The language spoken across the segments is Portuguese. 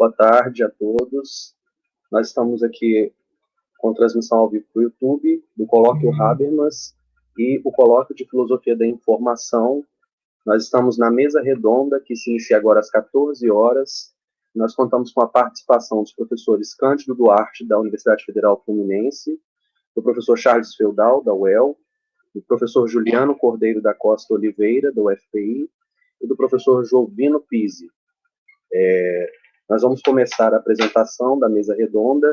boa tarde a todos. Nós estamos aqui com transmissão ao vivo para o YouTube, do Colóquio Habermas e o Colóquio de Filosofia da Informação. Nós estamos na mesa redonda, que se inicia agora às 14 horas. Nós contamos com a participação dos professores Cândido Duarte, da Universidade Federal Fluminense, do professor Charles Feudal, da UEL, do professor Juliano Cordeiro da Costa Oliveira, da UFPI, e do professor Jovino Pizzi. Nós vamos começar a apresentação da mesa redonda.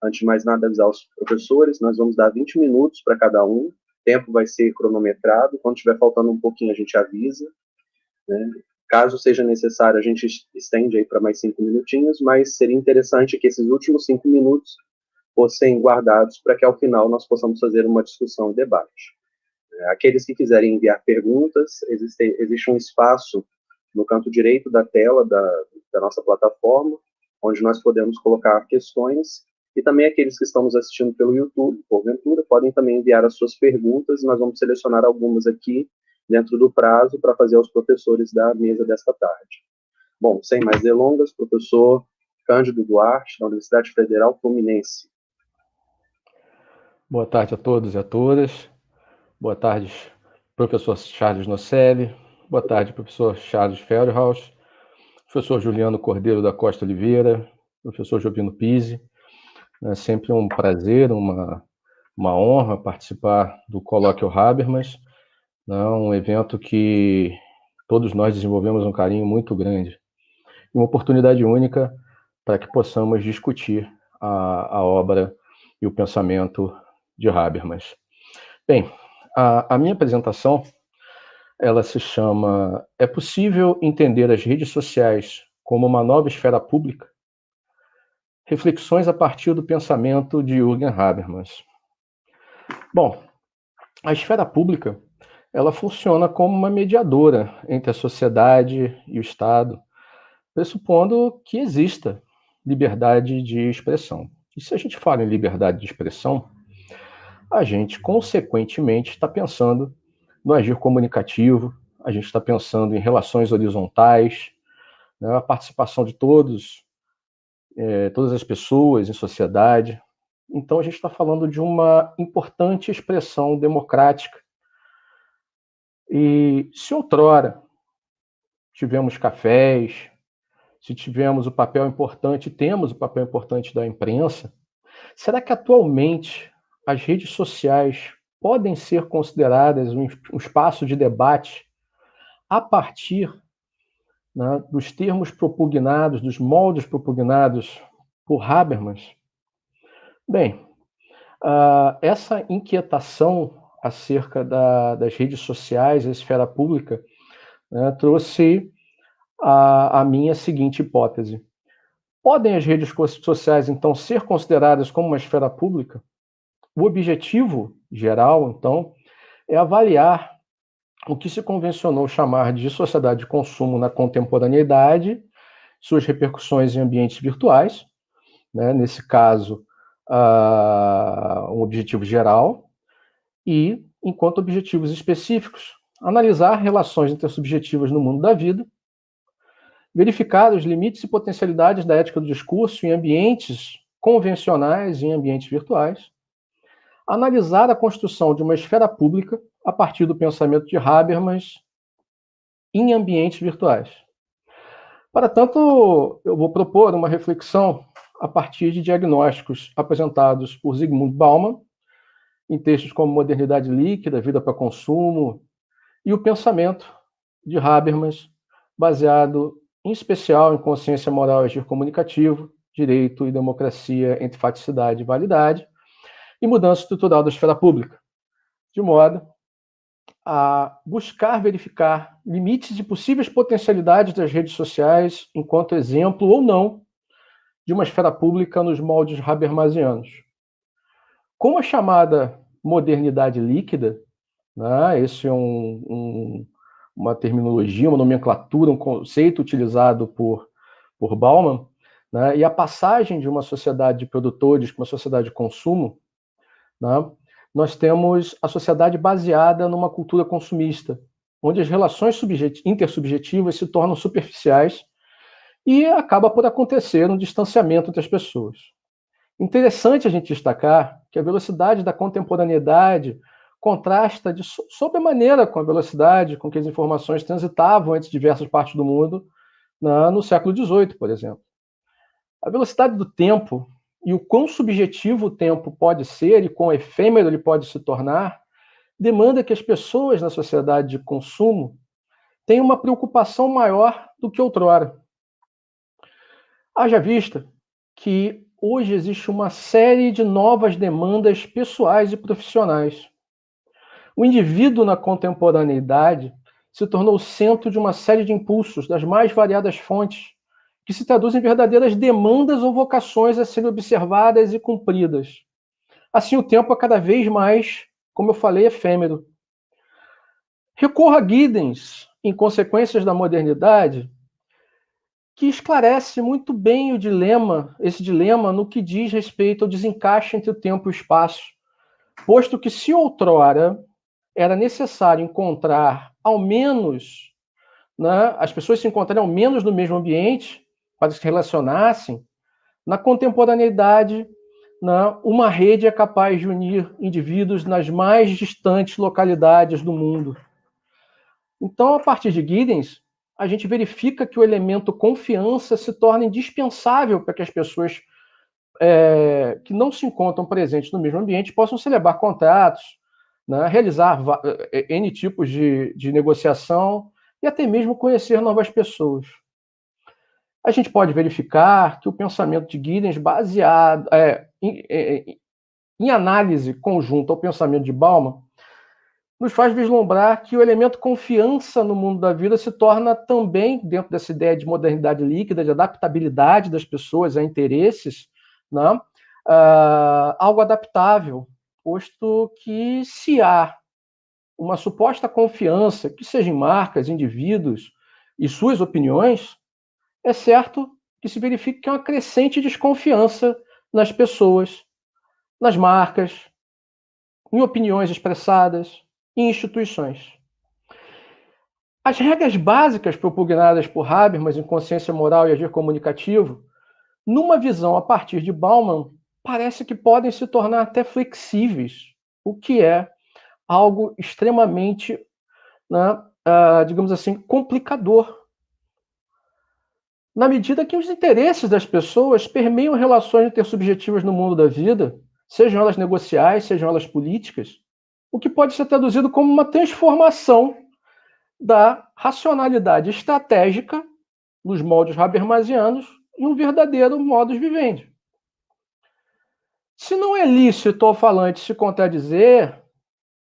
Antes de mais nada, avisar os professores, nós vamos dar 20 minutos para cada um. O tempo vai ser cronometrado. Quando estiver faltando um pouquinho, a gente avisa, né? Caso seja necessário, a gente estende aí para mais 5 minutinhos, mas seria interessante que esses últimos 5 minutos fossem guardados para que, ao final, nós possamos fazer uma discussão e debate. Aqueles que quiserem enviar perguntas, existe um espaço no canto direito da tela da nossa plataforma, onde nós podemos colocar questões, e também aqueles que estão nos assistindo pelo YouTube, porventura, podem também enviar as suas perguntas, e nós vamos selecionar algumas aqui dentro do prazo para fazer aos professores da mesa desta tarde. Bom, sem mais delongas, professor Cândido Duarte, da Universidade Federal Fluminense. Boa tarde a todos e a todas. Boa tarde, professor Charles Nocelli. Boa tarde, professor Charles Feldhaus, professor Juliano Cordeiro da Costa Oliveira, professor Jovino Pizzi. É sempre um prazer, uma honra participar do Colóquio Habermas, né, um evento que todos nós desenvolvemos um carinho muito grande. E uma oportunidade única para que possamos discutir a obra e o pensamento de Habermas. Bem, a minha apresentação, ela se chama "É possível entender as redes sociais como uma nova esfera pública? Reflexões a partir do pensamento de Jürgen Habermas". Bom, a esfera pública, ela funciona como uma mediadora entre a sociedade e o Estado, pressupondo que exista liberdade de expressão. E se a gente fala em liberdade de expressão, a gente, consequentemente, está pensando no agir comunicativo, a gente está pensando em relações horizontais, né, a participação de todas as pessoas em sociedade. Então, a gente está falando de uma importante expressão democrática. E se outrora tivemos cafés, se tivemos o papel importante, temos o papel importante da imprensa, será que atualmente as redes sociais podem ser consideradas um espaço de debate a partir, né, dos termos propugnados, dos moldes propugnados por Habermas? Bem, essa inquietação acerca das redes sociais, a esfera pública, né, trouxe a minha seguinte hipótese. Podem as redes sociais, então, ser consideradas como uma esfera pública? O objetivo geral, então, é avaliar o que se convencionou chamar de sociedade de consumo na contemporaneidade, suas repercussões em ambientes virtuais, né, nesse caso, um objetivo geral, e, enquanto objetivos específicos, analisar relações intersubjetivas no mundo da vida, verificar os limites e potencialidades da ética do discurso em ambientes convencionais e em ambientes virtuais, analisar a construção de uma esfera pública a partir do pensamento de Habermas em ambientes virtuais. Para tanto, eu vou propor uma reflexão a partir de diagnósticos apresentados por Zygmunt Bauman, em textos como Modernidade Líquida, Vida para Consumo, e o pensamento de Habermas, baseado em especial em consciência moral e agir comunicativo, direito e democracia entre faticidade e validade, e mudança estrutural da esfera pública, de modo a buscar verificar limites e possíveis potencialidades das redes sociais enquanto exemplo ou não de uma esfera pública nos moldes habermasianos. Com a chamada modernidade líquida, né, esse é uma terminologia, uma nomenclatura, um conceito utilizado por Bauman, né, e a passagem de uma sociedade de produtores para uma sociedade de consumo, né, nós temos a sociedade baseada numa cultura consumista, onde as relações intersubjetivas se tornam superficiais e acaba por acontecer um distanciamento entre as pessoas. Interessante a gente destacar que a velocidade da contemporaneidade contrasta de sobremaneira com a velocidade com que as informações transitavam entre diversas partes do mundo no século XVIII, por exemplo. A velocidade do tempo e o quão subjetivo o tempo pode ser e quão efêmero ele pode se tornar demanda que as pessoas na sociedade de consumo tenham uma preocupação maior do que outrora. Haja vista que hoje existe uma série de novas demandas pessoais e profissionais. O indivíduo na contemporaneidade se tornou o centro de uma série de impulsos das mais variadas fontes, que se traduzem em verdadeiras demandas ou vocações a serem observadas e cumpridas. Assim, o tempo é cada vez mais, como eu falei, efêmero. Recorro a Giddens, em Consequências da Modernidade, que esclarece muito bem esse dilema no que diz respeito ao desencaixe entre o tempo e o espaço, posto que se outrora era necessário encontrar ao menos, as pessoas se encontrarem ao menos no mesmo ambiente para se relacionassem, na contemporaneidade, uma rede é capaz de unir indivíduos nas mais distantes localidades do mundo. Então, a partir de Giddens, a gente verifica que o elemento confiança se torna indispensável para que as pessoas que não se encontram presentes no mesmo ambiente possam celebrar contratos, realizar N tipos de negociação e até mesmo conhecer novas pessoas. A gente pode verificar que o pensamento de Giddens, baseado em análise conjunta ao pensamento de Bauman, nos faz vislumbrar que o elemento confiança no mundo da vida se torna também, dentro dessa ideia de modernidade líquida, de adaptabilidade das pessoas a interesses, algo adaptável, posto que se há uma suposta confiança, que seja em marcas, indivíduos e suas opiniões, é certo que se verifica que há uma crescente desconfiança nas pessoas, nas marcas, em opiniões expressadas, em instituições. As regras básicas propugnadas por Habermas em consciência moral e agir comunicativo, numa visão a partir de Bauman, parece que podem se tornar até flexíveis, o que é algo extremamente, digamos assim, complicador. Na medida que os interesses das pessoas permeiam relações intersubjetivas no mundo da vida, sejam elas negociais, sejam elas políticas, o que pode ser traduzido como uma transformação da racionalidade estratégica nos moldes habermasianos em um verdadeiro modus vivendi. Se não é lícito ao falante se contradizer,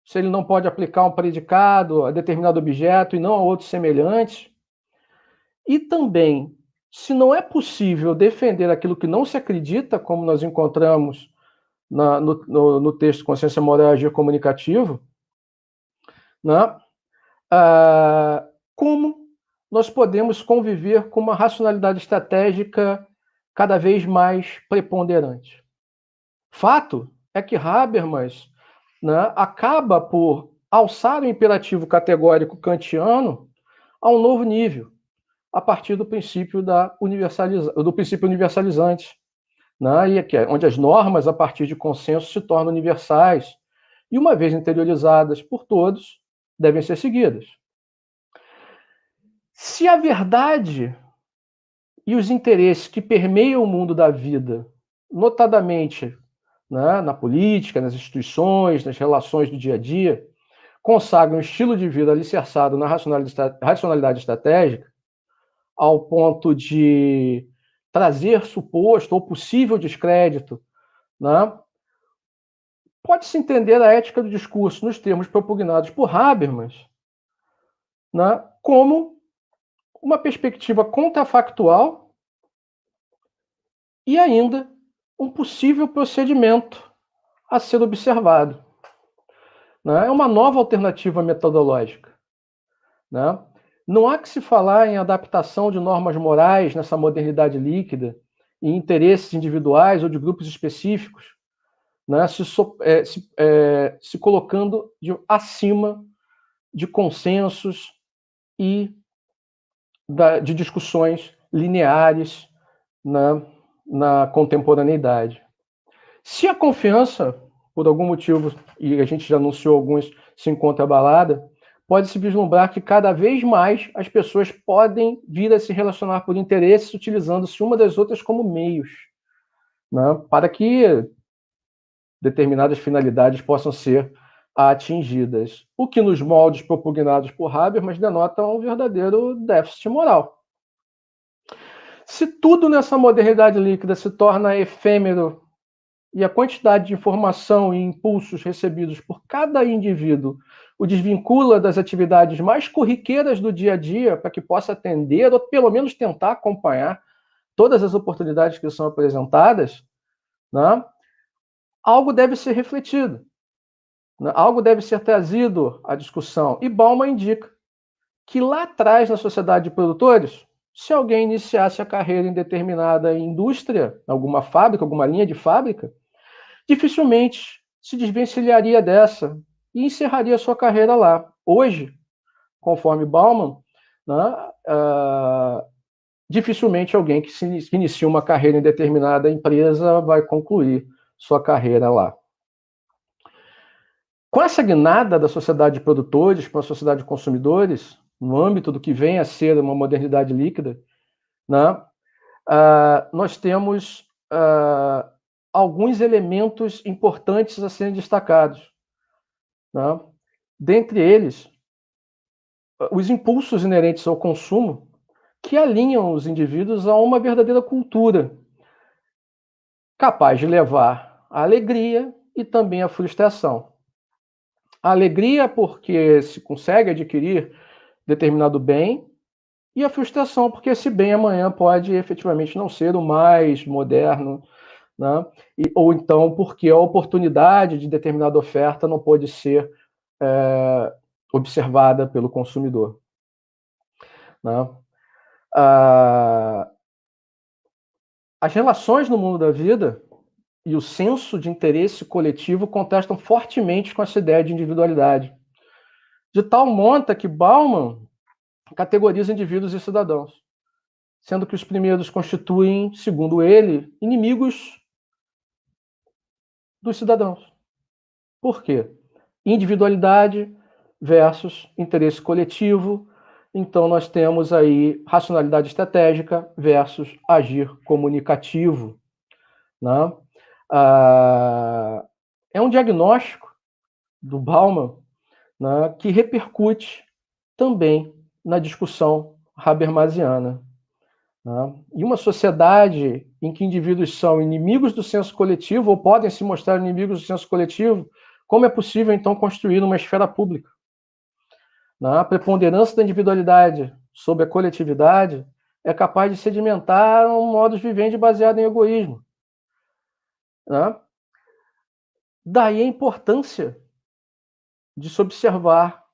se ele não pode aplicar um predicado a determinado objeto e não a outros semelhantes, e também, se não é possível defender aquilo que não se acredita, como nós encontramos no texto Consciência Moral e Agir Comunicativo, como nós podemos conviver com uma racionalidade estratégica cada vez mais preponderante? Fato é que Habermas acaba por alçar o imperativo categórico kantiano a um novo nível, a partir do princípio do princípio universalizante, onde as normas, a partir de consenso, se tornam universais e, uma vez interiorizadas por todos, devem ser seguidas. Se a verdade e os interesses que permeiam o mundo da vida, notadamente na política, nas instituições, nas relações do dia a dia, consagram um estilo de vida alicerçado na racionalidade estratégica, ao ponto de trazer suposto ou possível descrédito, pode-se entender a ética do discurso nos termos propugnados por Habermas como uma perspectiva contrafactual e ainda um possível procedimento a ser observado. É uma nova alternativa metodológica. Não há que se falar em adaptação de normas morais nessa modernidade líquida, em interesses individuais ou de grupos específicos, se colocando acima de consensos e de discussões lineares na contemporaneidade. Se a confiança, por algum motivo, e a gente já anunciou alguns, se encontra abalada, pode-se vislumbrar que cada vez mais as pessoas podem vir a se relacionar por interesses, utilizando-se uma das outras como meios, né, para que determinadas finalidades possam ser atingidas. O que nos moldes propugnados por Habermas denota um verdadeiro déficit moral. Se tudo nessa modernidade líquida se torna efêmero e a quantidade de informação e impulsos recebidos por cada indivíduo o desvincula das atividades mais corriqueiras do dia a dia para que possa atender ou pelo menos tentar acompanhar todas as oportunidades que são apresentadas, né, algo deve ser refletido, né, algo deve ser trazido à discussão. E Bauman indica que lá atrás, na sociedade de produtores, se alguém iniciasse a carreira em determinada indústria, alguma fábrica, alguma linha de fábrica, dificilmente se desvencilharia dessa e encerraria sua carreira lá. Hoje, conforme Bauman, né, dificilmente alguém que inicia uma carreira em determinada empresa vai concluir sua carreira lá. Com essa guinada da sociedade de produtores para a sociedade de consumidores, no âmbito do que vem a ser uma modernidade líquida, né, nós temos alguns elementos importantes a serem destacados, né? Dentre eles, os impulsos inerentes ao consumo que alinham os indivíduos a uma verdadeira cultura, capaz de levar à alegria e também à frustração. A alegria porque se consegue adquirir determinado bem, e a frustração porque esse bem amanhã pode efetivamente não ser o mais moderno, né? Ou então porque a oportunidade de determinada oferta não pode ser observada pelo consumidor, né? As relações no mundo da vida e o senso de interesse coletivo contestam fortemente com essa ideia de individualidade, de tal monta que Bauman categoriza indivíduos e cidadãos, sendo que os primeiros constituem, segundo ele, inimigos dos cidadãos. Por quê? Individualidade versus interesse coletivo. Então, nós temos aí racionalidade estratégica versus agir comunicativo, né? É um diagnóstico do Bauman, né, que repercute também na discussão habermasiana. Né? E uma sociedade em que indivíduos são inimigos do senso coletivo ou podem se mostrar inimigos do senso coletivo, como é possível, então, construir uma esfera pública? A preponderância da individualidade sobre a coletividade é capaz de sedimentar um modus vivendi baseado em egoísmo. Né? Daí a importância de se observar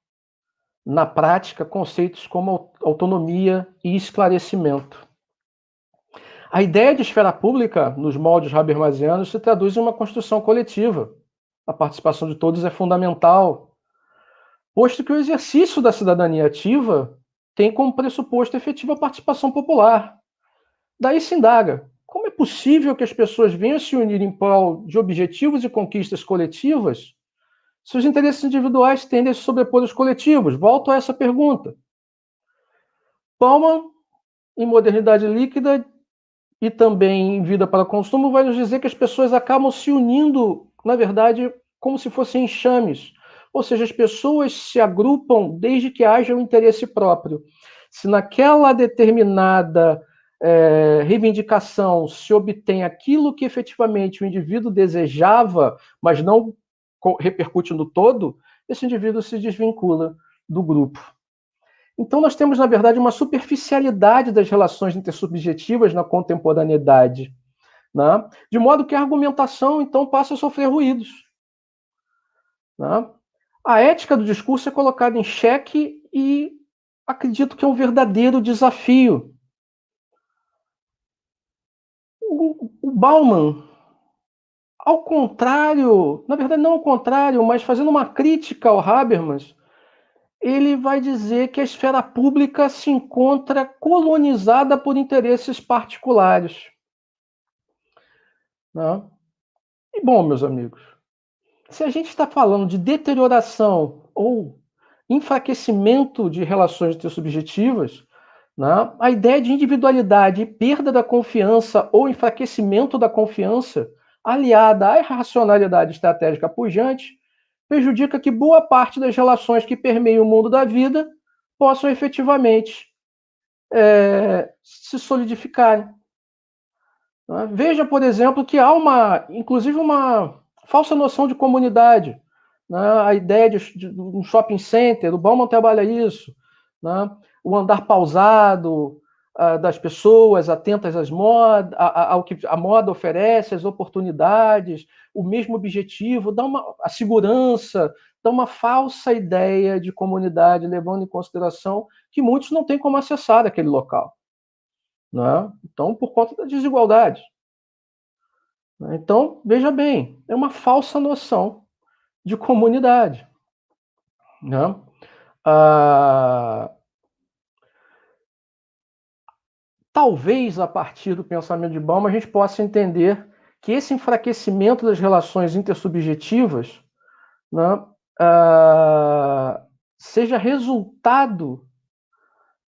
na prática conceitos como autonomia e esclarecimento. A ideia de esfera pública, nos moldes habermasianos, se traduz em uma construção coletiva. A participação de todos é fundamental, posto que o exercício da cidadania ativa tem como pressuposto efetiva a participação popular. Daí se indaga, como é possível que as pessoas venham se unir em prol de objetivos e conquistas coletivas se os interesses individuais tendem a se sobrepor aos coletivos? Volto a essa pergunta. Bauman, em Modernidade Líquida e também em Vida para Consumo, vai nos dizer que as pessoas acabam se unindo, na verdade, como se fossem enxames. Ou seja, as pessoas se agrupam desde que haja um interesse próprio. Se naquela determinada reivindicação se obtém aquilo que efetivamente o indivíduo desejava, mas não repercute no todo, esse indivíduo se desvincula do grupo. Então, nós temos, na verdade, uma superficialidade das relações intersubjetivas na contemporaneidade, né? De modo que a argumentação, então, passa a sofrer ruídos. Né? A ética do discurso é colocada em xeque e acredito que é um verdadeiro desafio. O Bauman, ao contrário, na verdade não ao contrário, mas fazendo uma crítica ao Habermas, ele vai dizer que a esfera pública se encontra colonizada por interesses particulares. Né? E, bom, meus amigos, se a gente está falando de deterioração ou enfraquecimento de relações intersubjetivas, né, a ideia de individualidade e perda da confiança ou enfraquecimento da confiança, aliada à irracionalidade estratégica pujante, prejudica que boa parte das relações que permeiam o mundo da vida possam efetivamente se solidificarem. Né? Veja, por exemplo, que há inclusive uma falsa noção de comunidade. Né? A ideia de um shopping center, o Bauman trabalha isso. Né? O andar pausado das pessoas atentas ao que a moda oferece, as oportunidades, o mesmo objetivo, a segurança, dá uma falsa ideia de comunidade, levando em consideração que muitos não têm como acessar aquele local. Né? Então, por conta da desigualdade. Então, veja bem, é uma falsa noção de comunidade. Né? Talvez, a partir do pensamento de Bauman, a gente possa entender que esse enfraquecimento das relações intersubjetivas, né, seja resultado,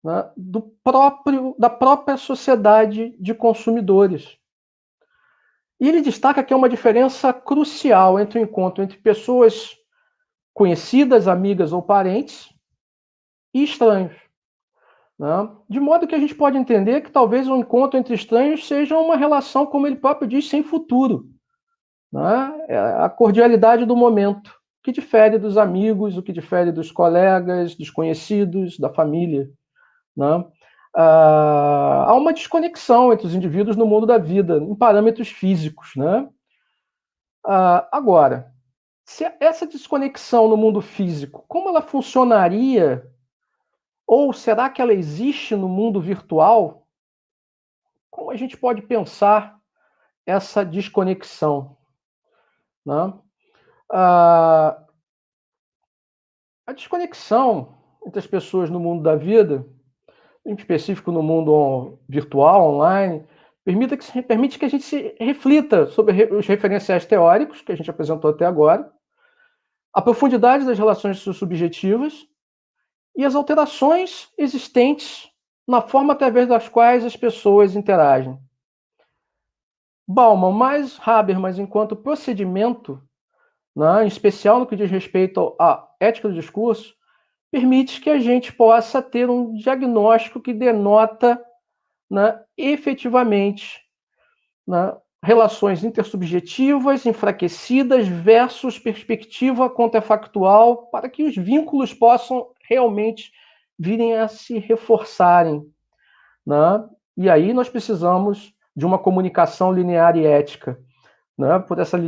né, da própria sociedade de consumidores. E ele destaca que é uma diferença crucial entre o encontro entre pessoas conhecidas, amigas ou parentes e estranhos. Né? De modo que a gente pode entender que talvez um encontro entre estranhos seja uma relação, como ele próprio diz, sem futuro. Né? É a cordialidade do momento, que difere dos amigos, o que difere dos colegas, dos conhecidos, da família. Né? Há uma desconexão entre os indivíduos no mundo da vida, em parâmetros físicos. Né? Agora, se essa desconexão no mundo físico, como ela funcionaria, ou será que ela existe no mundo virtual? Como a gente pode pensar essa desconexão? Né? A desconexão entre as pessoas no mundo da vida, em específico no mundo virtual, online, permite que a gente se reflita sobre os referenciais teóricos que a gente apresentou até agora, a profundidade das relações subjetivas e as alterações existentes na forma através das quais as pessoas interagem. Bauman, mais Habermas, enquanto procedimento, né, em especial no que diz respeito à ética do discurso, permite que a gente possa ter um diagnóstico que denota, né, efetivamente, né, relações intersubjetivas enfraquecidas versus perspectiva contrafactual, para que os vínculos possam realmente virem a se reforçarem. Né? E aí nós precisamos de uma comunicação linear e ética. Né? Por essa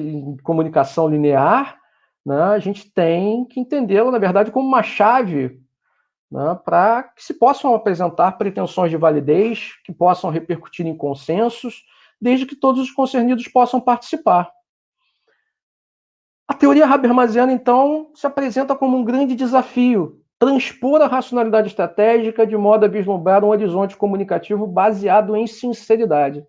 comunicação linear, né, a gente tem que entendê-la, na verdade, como uma chave, né, para que se possam apresentar pretensões de validez, que possam repercutir em consensos, desde que todos os concernidos possam participar. A teoria habermasiana, então, se apresenta como um grande desafio, transpor a racionalidade estratégica de modo a vislumbrar um horizonte comunicativo baseado em sinceridade.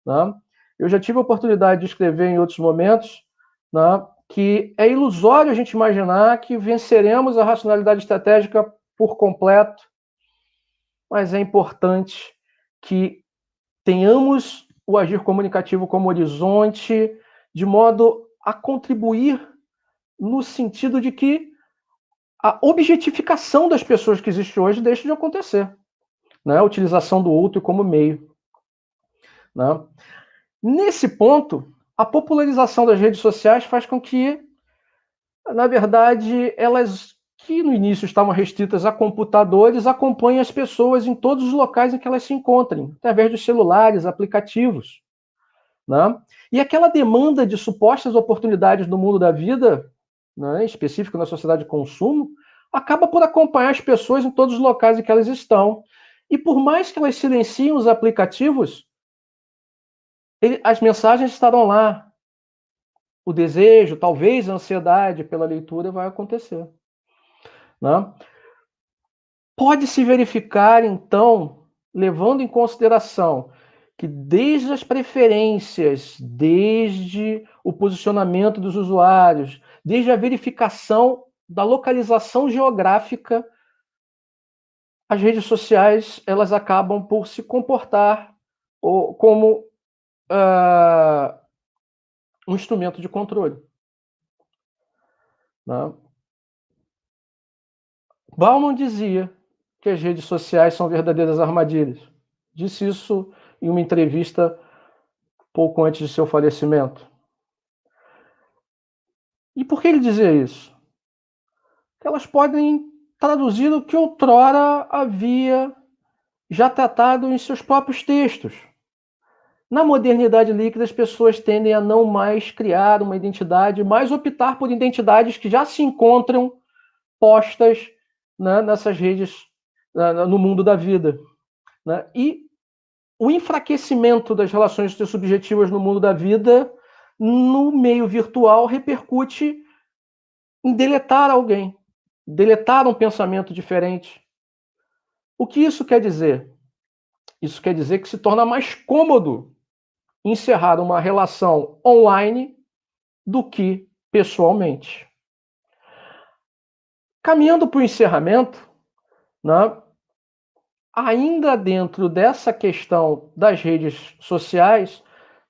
Né? Eu já tive a oportunidade de escrever em outros momentos, né, que é ilusório a gente imaginar que venceremos a racionalidade estratégica por completo, mas é importante que tenhamos o agir comunicativo como horizonte, de modo a contribuir no sentido de que a objetificação das pessoas que existe hoje deixe de acontecer. Né? A utilização do outro como meio. Né? Nesse ponto, a popularização das redes sociais faz com que, na verdade, elas que no início estavam restritas a computadores, acompanhem as pessoas em todos os locais em que elas se encontrem, através dos celulares, aplicativos. Né? E aquela demanda de supostas oportunidades no mundo da vida, né, em específico na sociedade de consumo, acaba por acompanhar as pessoas em todos os locais em que elas estão. E por mais que elas silenciem os aplicativos, as mensagens estarão lá. O desejo, talvez a ansiedade pela leitura vai acontecer. Né? Pode-se verificar, então, levando em consideração que desde as preferências, desde o posicionamento dos usuários, desde a verificação da localização geográfica, as redes sociais elas acabam por se comportar como um instrumento de controle. Né? Bauman dizia que as redes sociais são verdadeiras armadilhas. Disse isso em uma entrevista pouco antes de seu falecimento. E por que ele dizia isso? Porque elas podem traduzir o que outrora havia já tratado em seus próprios textos. Na modernidade líquida, as pessoas tendem a não mais criar uma identidade, mas optar por identidades que já se encontram postas, né, nessas redes, no mundo da vida. Né? E o enfraquecimento das relações intersubjetivas no mundo da vida, no meio virtual, repercute em deletar alguém, deletar um pensamento diferente. O que isso quer dizer? Isso quer dizer que se torna mais cômodo encerrar uma relação online do que pessoalmente. Caminhando para o encerramento, né, ainda dentro dessa questão das redes sociais,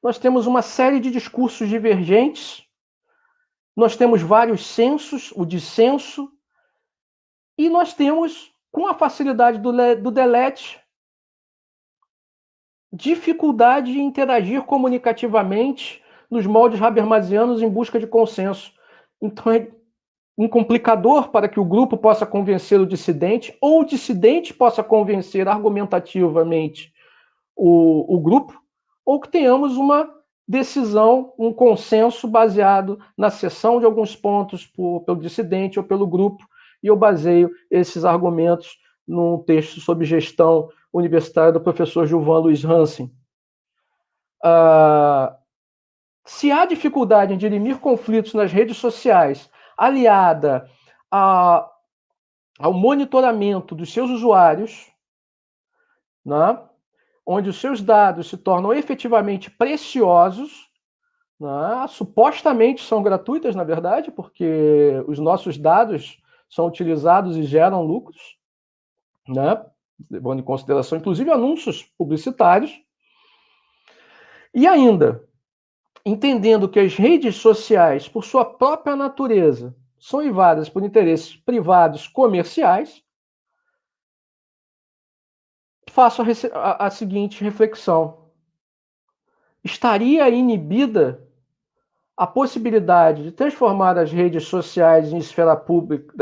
nós temos uma série de discursos divergentes, nós temos vários censos, o dissenso, e nós temos, com a facilidade do delete, dificuldade de interagir comunicativamente nos moldes habermasianos em busca de consenso. Então é um complicador para que o grupo possa convencer o dissidente, ou o dissidente possa convencer argumentativamente o grupo, ou que tenhamos uma decisão, um consenso baseado na cessão de alguns pontos pelo dissidente ou pelo grupo, e eu baseio esses argumentos num texto sob gestão universitária do professor Gilvan Luiz Hansen. Se há dificuldade em dirimir conflitos nas redes sociais, aliada ao monitoramento dos seus usuários, né, onde os seus dados se tornam efetivamente preciosos, né, supostamente são gratuitas, na verdade, porque os nossos dados são utilizados e geram lucros, né, levando em consideração, inclusive, anúncios publicitários. E ainda, entendendo que as redes sociais, por sua própria natureza, são levadas por interesses privados comerciais, faço a seguinte reflexão. Estaria inibida a possibilidade de transformar as redes sociais em esfera pública,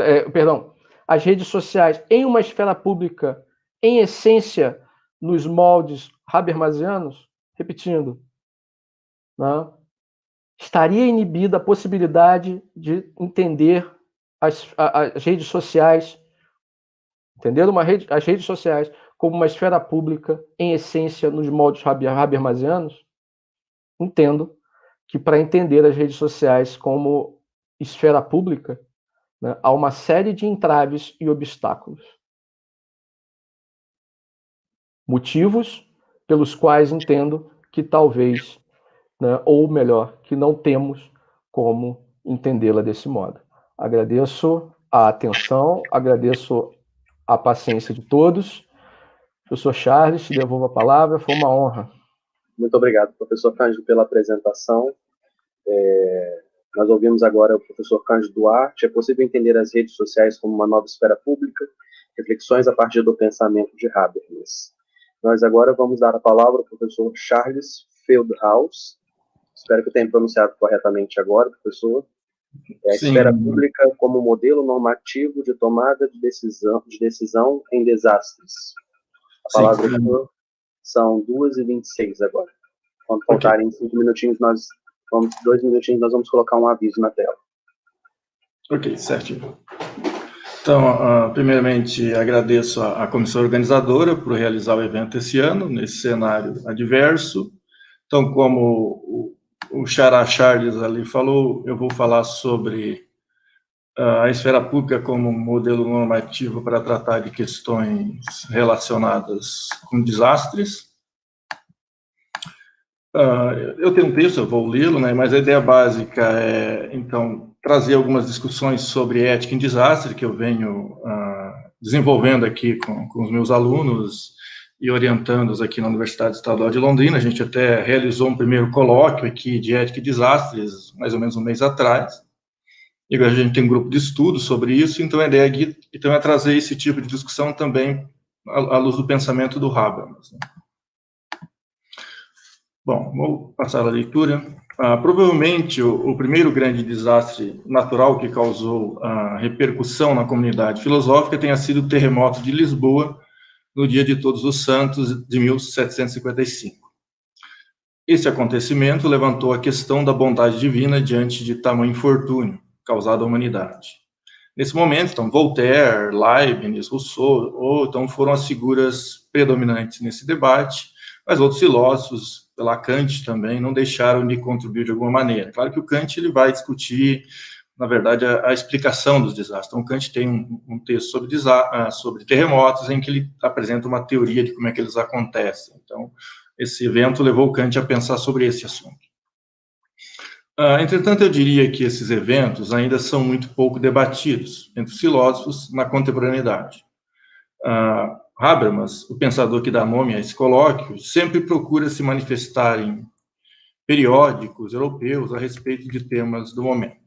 as redes sociais em uma esfera pública, em essência, nos moldes habermasianos? Repetindo, né? Estaria inibida a possibilidade de entender as redes sociais, as redes sociais como uma esfera pública, em essência, nos moldes habermasianos? Entendo que para entender as redes sociais como esfera pública, né, há uma série de entraves e obstáculos. Motivos pelos quais entendo que talvez, né, ou melhor, que não temos como entendê-la desse modo. Agradeço a atenção, agradeço a paciência de todos. Professor Charles, te devolvo a palavra, foi uma honra. Muito obrigado, professor Cândido, pela apresentação. Nós ouvimos agora o professor Cândido Duarte. É possível entender as redes sociais como uma nova esfera pública? Reflexões a partir do pensamento de Habermas. Nós agora vamos dar a palavra ao professor Charles Feldhaus. Espero que eu tenha pronunciado corretamente agora, professor. É a esfera pública como modelo normativo de tomada de decisão em desastres. A palavra são 2h26 agora. Quando faltarem 2 minutinhos, nós vamos colocar um aviso na tela. Ok, certo. Então, primeiramente, agradeço à comissão organizadora por realizar o evento esse ano, nesse cenário adverso. Então, como o Xará Charles ali falou, eu vou falar sobre a esfera pública como modelo normativo para tratar de questões relacionadas com desastres. Eu tenho um texto, eu vou lê-lo, né, mas a ideia básica é, então, trazer algumas discussões sobre ética em desastre, que eu venho desenvolvendo aqui com os meus alunos e orientando-os aqui na Universidade Estadual de Londrina. A gente até realizou um primeiro colóquio aqui de ética e desastres, mais ou menos um mês atrás. E agora a gente tem um grupo de estudo sobre isso, então a ideia aqui então, é trazer esse tipo de discussão também à luz do pensamento do Habermas, né? Bom, vou passar a leitura. Provavelmente, o primeiro grande desastre natural que causou repercussão na comunidade filosófica tenha sido o terremoto de Lisboa, no dia de Todos os Santos, de 1755. Esse acontecimento levantou a questão da bondade divina diante de tamanho infortúnio causado à humanidade. Nesse momento, então, Voltaire, Leibniz, Rousseau, então foram as figuras predominantes nesse debate, mas outros filósofos, pela Kant também, não deixaram de contribuir de alguma maneira. Claro que o Kant ele vai discutir, na verdade, a explicação dos desastres. Então, Kant tem um texto sobre terremotos, em que ele apresenta uma teoria de como é que eles acontecem. Então, esse evento levou o Kant a pensar sobre esse assunto. Entretanto, eu diria que esses eventos ainda são muito pouco debatidos entre os filósofos na contemporaneidade. Habermas, o pensador que dá nome a esse colóquio, sempre procura se manifestar em periódicos europeus a respeito de temas do momento.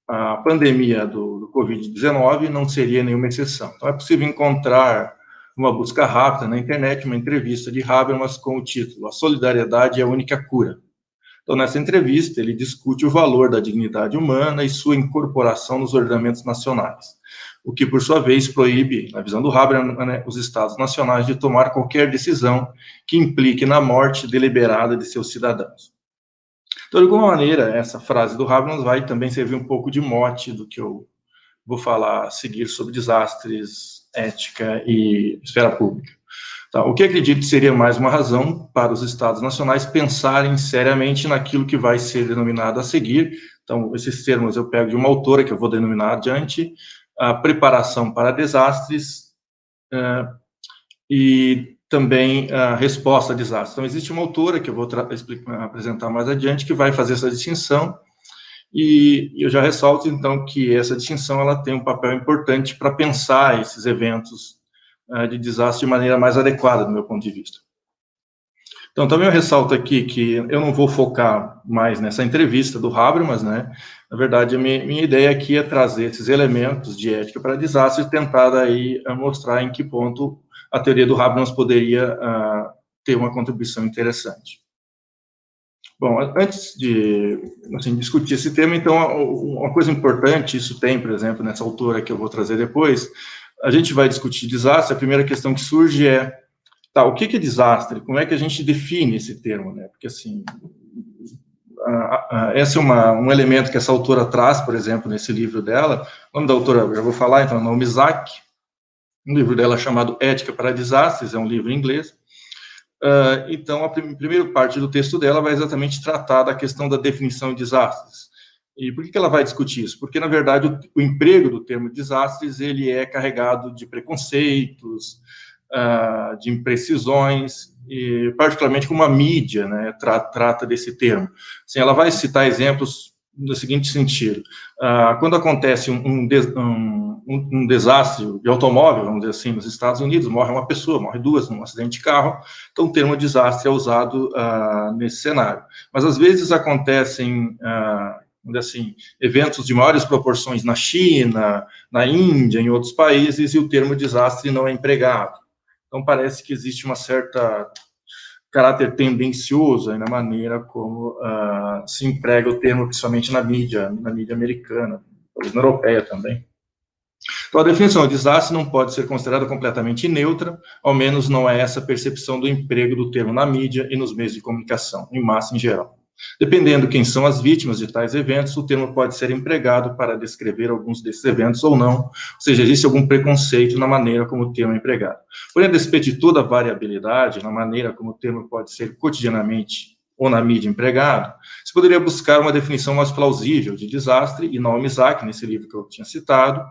A pandemia do Covid-19 não seria nenhuma exceção. Então, é possível encontrar uma busca rápida na internet, uma entrevista de Habermas com o título "A solidariedade é a única cura". Então, nessa entrevista, ele discute o valor da dignidade humana e sua incorporação nos ordenamentos nacionais, o que, por sua vez, proíbe, na visão do Habermas, né, os estados nacionais de tomar qualquer decisão que implique na morte deliberada de seus cidadãos. Então, de alguma maneira, essa frase do Habermas vai também servir um pouco de mote do que eu vou falar a seguir sobre desastres, ética e esfera pública. Tá, o que acredito que seria mais uma razão para os estados nacionais pensarem seriamente naquilo que vai ser denominado a seguir. Então, esses termos eu pego de uma autora que eu vou denominar adiante, a preparação para desastres e também a resposta a desastres. Então, existe uma autora que eu vou apresentar mais adiante que vai fazer essa distinção, e eu já ressalto, então, que essa distinção ela tem um papel importante para pensar esses eventos de desastre de maneira mais adequada, do meu ponto de vista. Então, também eu ressalto aqui que eu não vou focar mais nessa entrevista do Habermas, né? Na verdade, a minha ideia aqui é trazer esses elementos de ética para desastre e tentar aí mostrar em que ponto a teoria do Habermas poderia ter uma contribuição interessante. Bom, antes de assim, discutir esse tema, então, uma coisa importante, isso tem, por exemplo, nessa autora que eu vou trazer depois, a gente vai discutir desastre, a primeira questão que surge é, tá, o que é desastre? Como é que a gente define esse termo, né? Porque, assim, esse é um elemento que essa autora traz, por exemplo, nesse livro dela. O nome da autora, eu já vou falar, então, é Naomi Sacks. Um livro dela chamado Ética para Desastres, é um livro em inglês. Então, a primeira parte do texto dela vai exatamente tratar da questão da definição de desastres. E por que ela vai discutir isso? Porque, na verdade, o emprego do termo desastres, ele é carregado de preconceitos, de imprecisões, e particularmente como a mídia, né, trata desse termo. Assim, ela vai citar exemplos no seguinte sentido: quando acontece um desastre de automóvel, vamos dizer assim, nos Estados Unidos, morre uma pessoa, morre duas num acidente de carro, então o termo desastre é usado nesse cenário. Mas às vezes acontecem assim, eventos de maiores proporções na China, na Índia, em outros países, e o termo desastre não é empregado. Então, parece que existe uma certa caráter tendencioso aí na maneira como se emprega o termo, principalmente na mídia americana, talvez na europeia também. Então, a definição de desastre não pode ser considerada completamente neutra, ao menos não é essa a percepção do emprego do termo na mídia e nos meios de comunicação, em massa em geral. Dependendo de quem são as vítimas de tais eventos, o termo pode ser empregado para descrever alguns desses eventos ou não, ou seja, existe algum preconceito na maneira como o termo é empregado. Porém, a despeito de toda a variabilidade na maneira como o termo pode ser cotidianamente ou na mídia empregado, se poderia buscar uma definição mais plausível de desastre, e Naomi Isaac, nesse livro que eu tinha citado,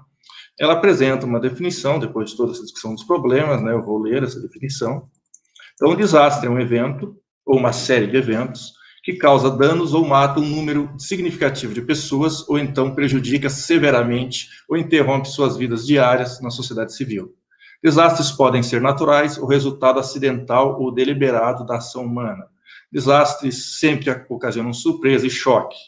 ela apresenta uma definição, depois de toda essa discussão dos problemas, né, eu vou ler essa definição. Então, um desastre é um evento, ou uma série de eventos, que causa danos ou mata um número significativo de pessoas, ou então prejudica severamente ou interrompe suas vidas diárias na sociedade civil. Desastres podem ser naturais ou resultado acidental ou deliberado da ação humana. Desastres sempre ocasionam surpresa e choque.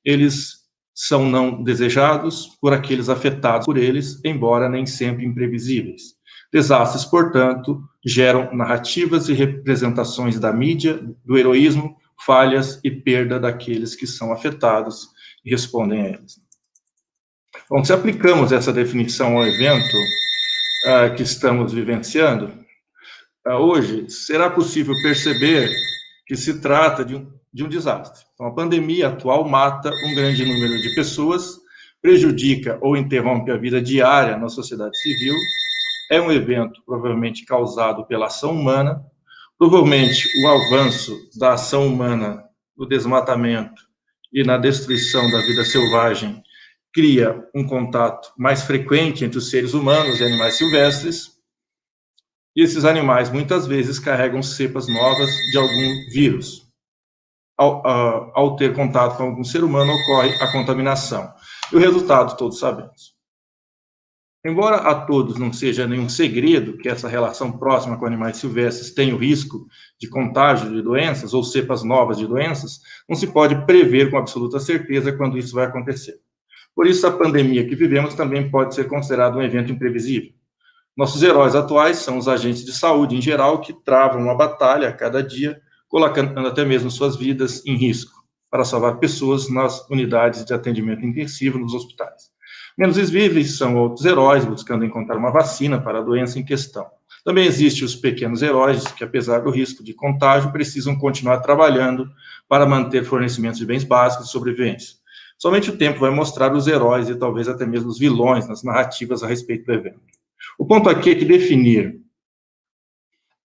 Eles são não desejados por aqueles afetados por eles, embora nem sempre imprevisíveis. Desastres, portanto, geram narrativas e representações da mídia, do heroísmo, falhas e perda daqueles que são afetados e respondem a eles. Bom, se aplicamos essa definição ao evento que estamos vivenciando, hoje, será possível perceber que se trata de um desastre. Então, a pandemia atual mata um grande número de pessoas, prejudica ou interrompe a vida diária na sociedade civil, é um evento provavelmente causado pela ação humana, provavelmente o avanço da ação humana no desmatamento e na destruição da vida selvagem cria um contato mais frequente entre os seres humanos e animais silvestres, e esses animais muitas vezes carregam cepas novas de algum vírus. Ao ter contato com algum ser humano, ocorre a contaminação. E o resultado todos sabemos. Embora a todos não seja nenhum segredo que essa relação próxima com animais silvestres tem o risco de contágio de doenças ou cepas novas de doenças, não se pode prever com absoluta certeza quando isso vai acontecer. Por isso, a pandemia que vivemos também pode ser considerada um evento imprevisível. Nossos heróis atuais são os agentes de saúde em geral que travam uma batalha a cada dia, colocando até mesmo suas vidas em risco para salvar pessoas nas unidades de atendimento intensivo nos hospitais. Menos visíveis são outros heróis buscando encontrar uma vacina para a doença em questão. Também existem os pequenos heróis que, apesar do risco de contágio, precisam continuar trabalhando para manter fornecimentos de bens básicos e sobrevivência. Somente o tempo vai mostrar os heróis e talvez até mesmo os vilões nas narrativas a respeito do evento. O ponto aqui é que definir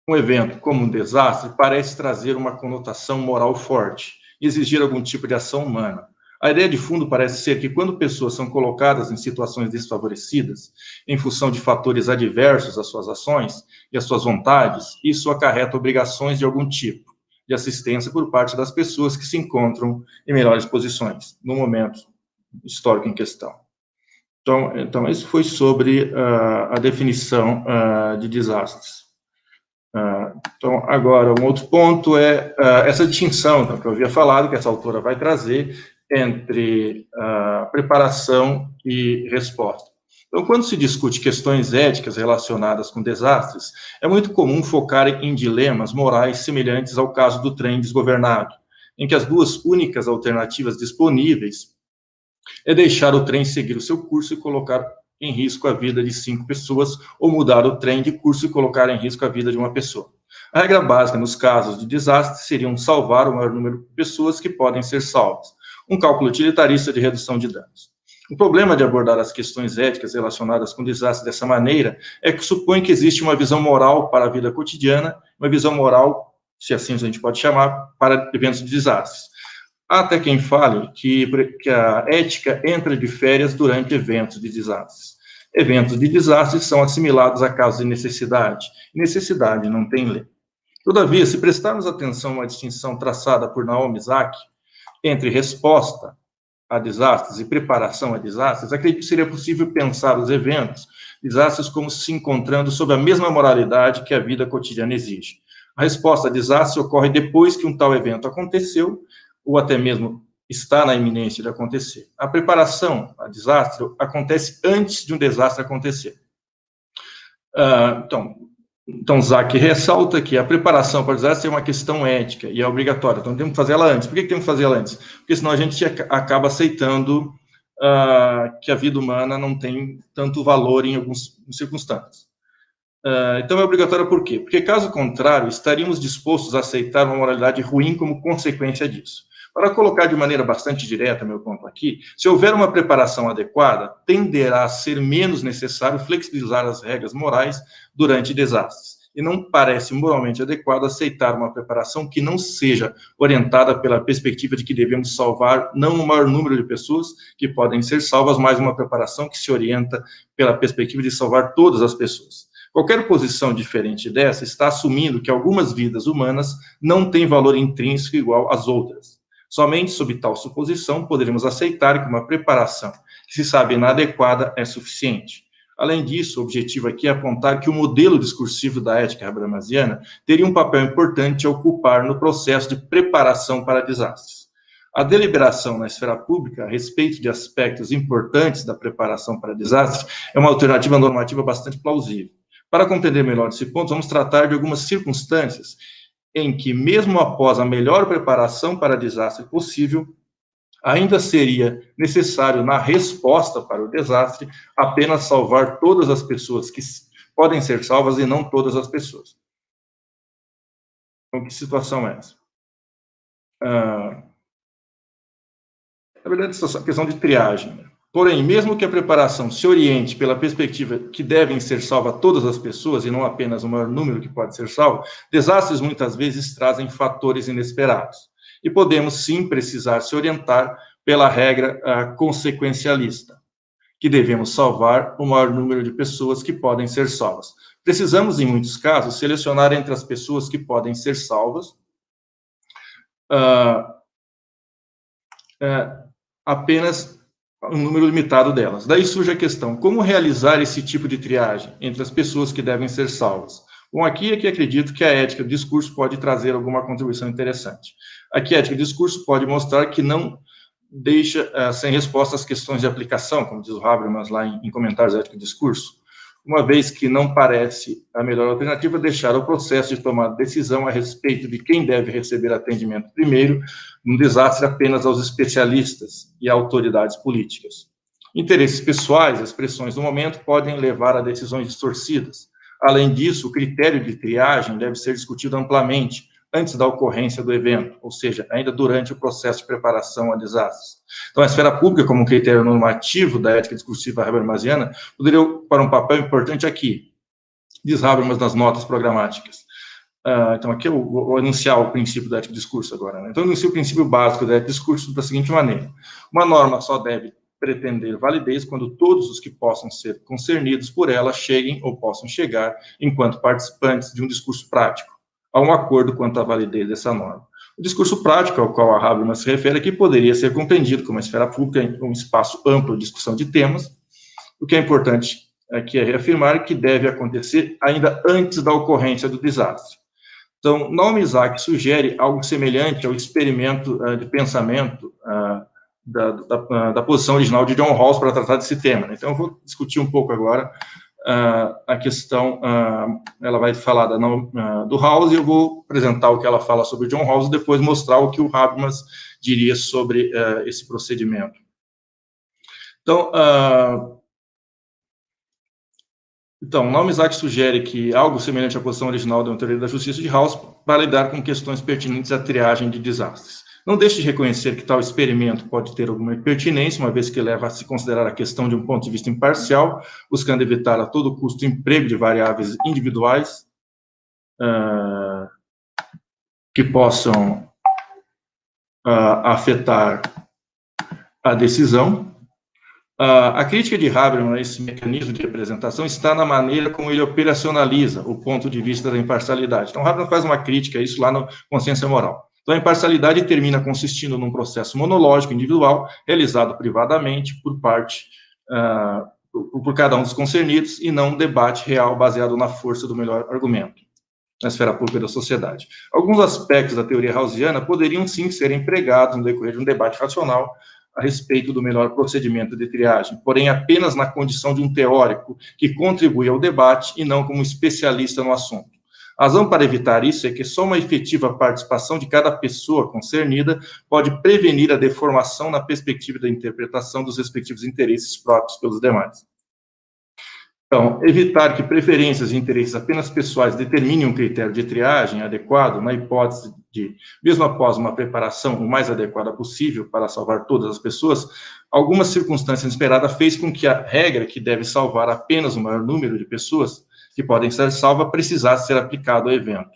um evento como um desastre parece trazer uma conotação moral forte e exigir algum tipo de ação humana. A ideia de fundo parece ser que quando pessoas são colocadas em situações desfavorecidas, em função de fatores adversos às suas ações e às suas vontades, isso acarreta obrigações de algum tipo de assistência por parte das pessoas que se encontram em melhores posições no momento histórico em questão. Então isso foi sobre a definição de desastres. Então, agora, um outro ponto é essa distinção então, que eu havia falado, que essa autora vai trazer, entre preparação e resposta. Então, quando se discute questões éticas relacionadas com desastres, é muito comum focar em dilemas morais semelhantes ao caso do trem desgovernado, em que as duas únicas alternativas disponíveis é deixar o trem seguir o seu curso e colocar em risco a vida de 5 pessoas, ou mudar o trem de curso e colocar em risco a vida de uma pessoa. A regra básica nos casos de desastre seria salvar o maior número de pessoas que podem ser salvas, um cálculo utilitarista de redução de danos. O problema de abordar as questões éticas relacionadas com desastres dessa maneira é que supõe que existe uma visão moral para a vida cotidiana, uma visão moral, se assim a gente pode chamar, para eventos de desastres. Há até quem fale que a ética entra de férias durante eventos de desastres. Eventos de desastres são assimilados a casos de necessidade. Necessidade não tem lei. Todavia, se prestarmos atenção a uma distinção traçada por Naomi Isaac entre resposta a desastres e preparação a desastres, acredito que seria possível pensar os eventos, desastres, como se encontrando sob a mesma moralidade que a vida cotidiana exige. A resposta a desastre ocorre depois que um tal evento aconteceu, ou até mesmo está na iminência de acontecer. A preparação a desastre acontece antes de um desastre acontecer. Então, Isaac ressalta que a preparação para o desastre é uma questão ética e é obrigatória. Então, temos que fazer ela antes. Por que temos que fazer ela antes? Porque senão a gente acaba aceitando que a vida humana não tem tanto valor em algumas circunstâncias. Então, é obrigatória por quê? Porque, caso contrário, estaríamos dispostos a aceitar uma moralidade ruim como consequência disso. Para colocar de maneira bastante direta meu ponto aqui, se houver uma preparação adequada, tenderá a ser menos necessário flexibilizar as regras morais durante desastres. e não parece moralmente adequado aceitar uma preparação que não seja orientada pela perspectiva de que devemos salvar não o maior número de pessoas que podem ser salvas, mas uma preparação que se orienta pela perspectiva de salvar todas as pessoas. Qualquer posição diferente dessa está assumindo que algumas vidas humanas não têm valor intrínseco igual às outras. Somente sob tal suposição poderemos aceitar que uma preparação que se sabe inadequada é suficiente. Além disso, o objetivo aqui é apontar que o modelo discursivo da ética habermasiana teria um papel importante a ocupar no processo de preparação para desastres. A deliberação na esfera pública a respeito de aspectos importantes da preparação para desastres é uma alternativa normativa bastante plausível. Para compreender melhor esse ponto, vamos tratar de algumas circunstâncias em que, mesmo após a melhor preparação para desastre possível, ainda seria necessário, na resposta para o desastre, apenas salvar todas as pessoas que podem ser salvas e não todas as pessoas. Então, que situação é essa? Na verdade, essa questão de triagem. Porém, mesmo que a preparação se oriente pela perspectiva que devem ser salvas todas as pessoas e não apenas o maior número que pode ser salvo, desastres muitas vezes trazem fatores inesperados. E podemos, sim, precisar se orientar pela regra consequencialista, que devemos salvar o maior número de pessoas que podem ser salvas. Precisamos, em muitos casos, selecionar entre as pessoas que podem ser salvas apenas um número limitado delas. Daí surge a questão, como realizar esse tipo de triagem entre as pessoas que devem ser salvas? Bom, aqui é que acredito que a ética do discurso pode trazer alguma contribuição interessante. Aqui a ética do discurso pode mostrar que não deixa sem resposta as questões de aplicação, como diz o Habermas lá em Comentários da Ética do Discurso, uma vez que não parece a melhor alternativa deixar o processo de tomar decisão a respeito de quem deve receber atendimento primeiro, num desastre apenas aos especialistas e autoridades políticas. Interesses pessoais, as pressões do momento, podem levar a decisões distorcidas. Além disso, o critério de triagem deve ser discutido amplamente antes da ocorrência do evento, ou seja, ainda durante o processo de preparação a desastres. Então, a esfera pública, como critério normativo da ética discursiva habermasiana, poderia ocupar um papel importante aqui, diz Habermas nas notas programáticas. Então, aqui eu vou enunciar o princípio da ética do discurso agora. Né? Então, eu enuncio o princípio básico da ética do discurso da seguinte maneira. Uma norma só deve pretender validez quando todos os que possam ser concernidos por ela cheguem ou possam chegar, enquanto participantes de um discurso prático, a um acordo quanto à validez dessa norma. O discurso prático, ao qual a Habermas se refere aqui, poderia ser compreendido como uma esfera pública, um espaço amplo de discussão de temas. O que é importante aqui é reafirmar que deve acontecer ainda antes da ocorrência do desastre. Então, Naomi Isaac sugere algo semelhante ao experimento de pensamento da posição original de John Rawls para tratar desse tema. Então, eu vou discutir um pouco agora a questão, ela vai falar do Rawls, e eu vou apresentar o que ela fala sobre John Rawls e depois mostrar o que o Habermas diria sobre esse procedimento. Então, Naomi Isaac sugere que algo semelhante à posição original da teoria da justiça de Rawls para lidar com questões pertinentes à triagem de desastres. Não deixe de reconhecer que tal experimento pode ter alguma pertinência, uma vez que leva a se considerar a questão de um ponto de vista imparcial, buscando evitar a todo custo o emprego de variáveis individuais que possam afetar a decisão. A crítica de Habermas a esse mecanismo de representação está na maneira como ele operacionaliza o ponto de vista da imparcialidade. Então, Habermas faz uma crítica a isso lá no Consciência Moral. Então, a imparcialidade termina consistindo num processo monológico individual, realizado privadamente por cada um dos concernidos, e não um debate real baseado na força do melhor argumento, na esfera pública da sociedade. Alguns aspectos da teoria rawlsiana poderiam, sim, ser empregados no decorrer de um debate racional a respeito do melhor procedimento de triagem, porém apenas na condição de um teórico que contribui ao debate e não como especialista no assunto. A razão para evitar isso é que só uma efetiva participação de cada pessoa concernida pode prevenir a deformação na perspectiva da interpretação dos respectivos interesses próprios pelos demais. Então, evitar que preferências e interesses apenas pessoais determinem um critério de triagem adequado, na hipótese de, mesmo após uma preparação o mais adequada possível para salvar todas as pessoas, alguma circunstância inesperada fez com que a regra que deve salvar apenas o maior número de pessoas que podem ser salvas precisar ser aplicado ao evento.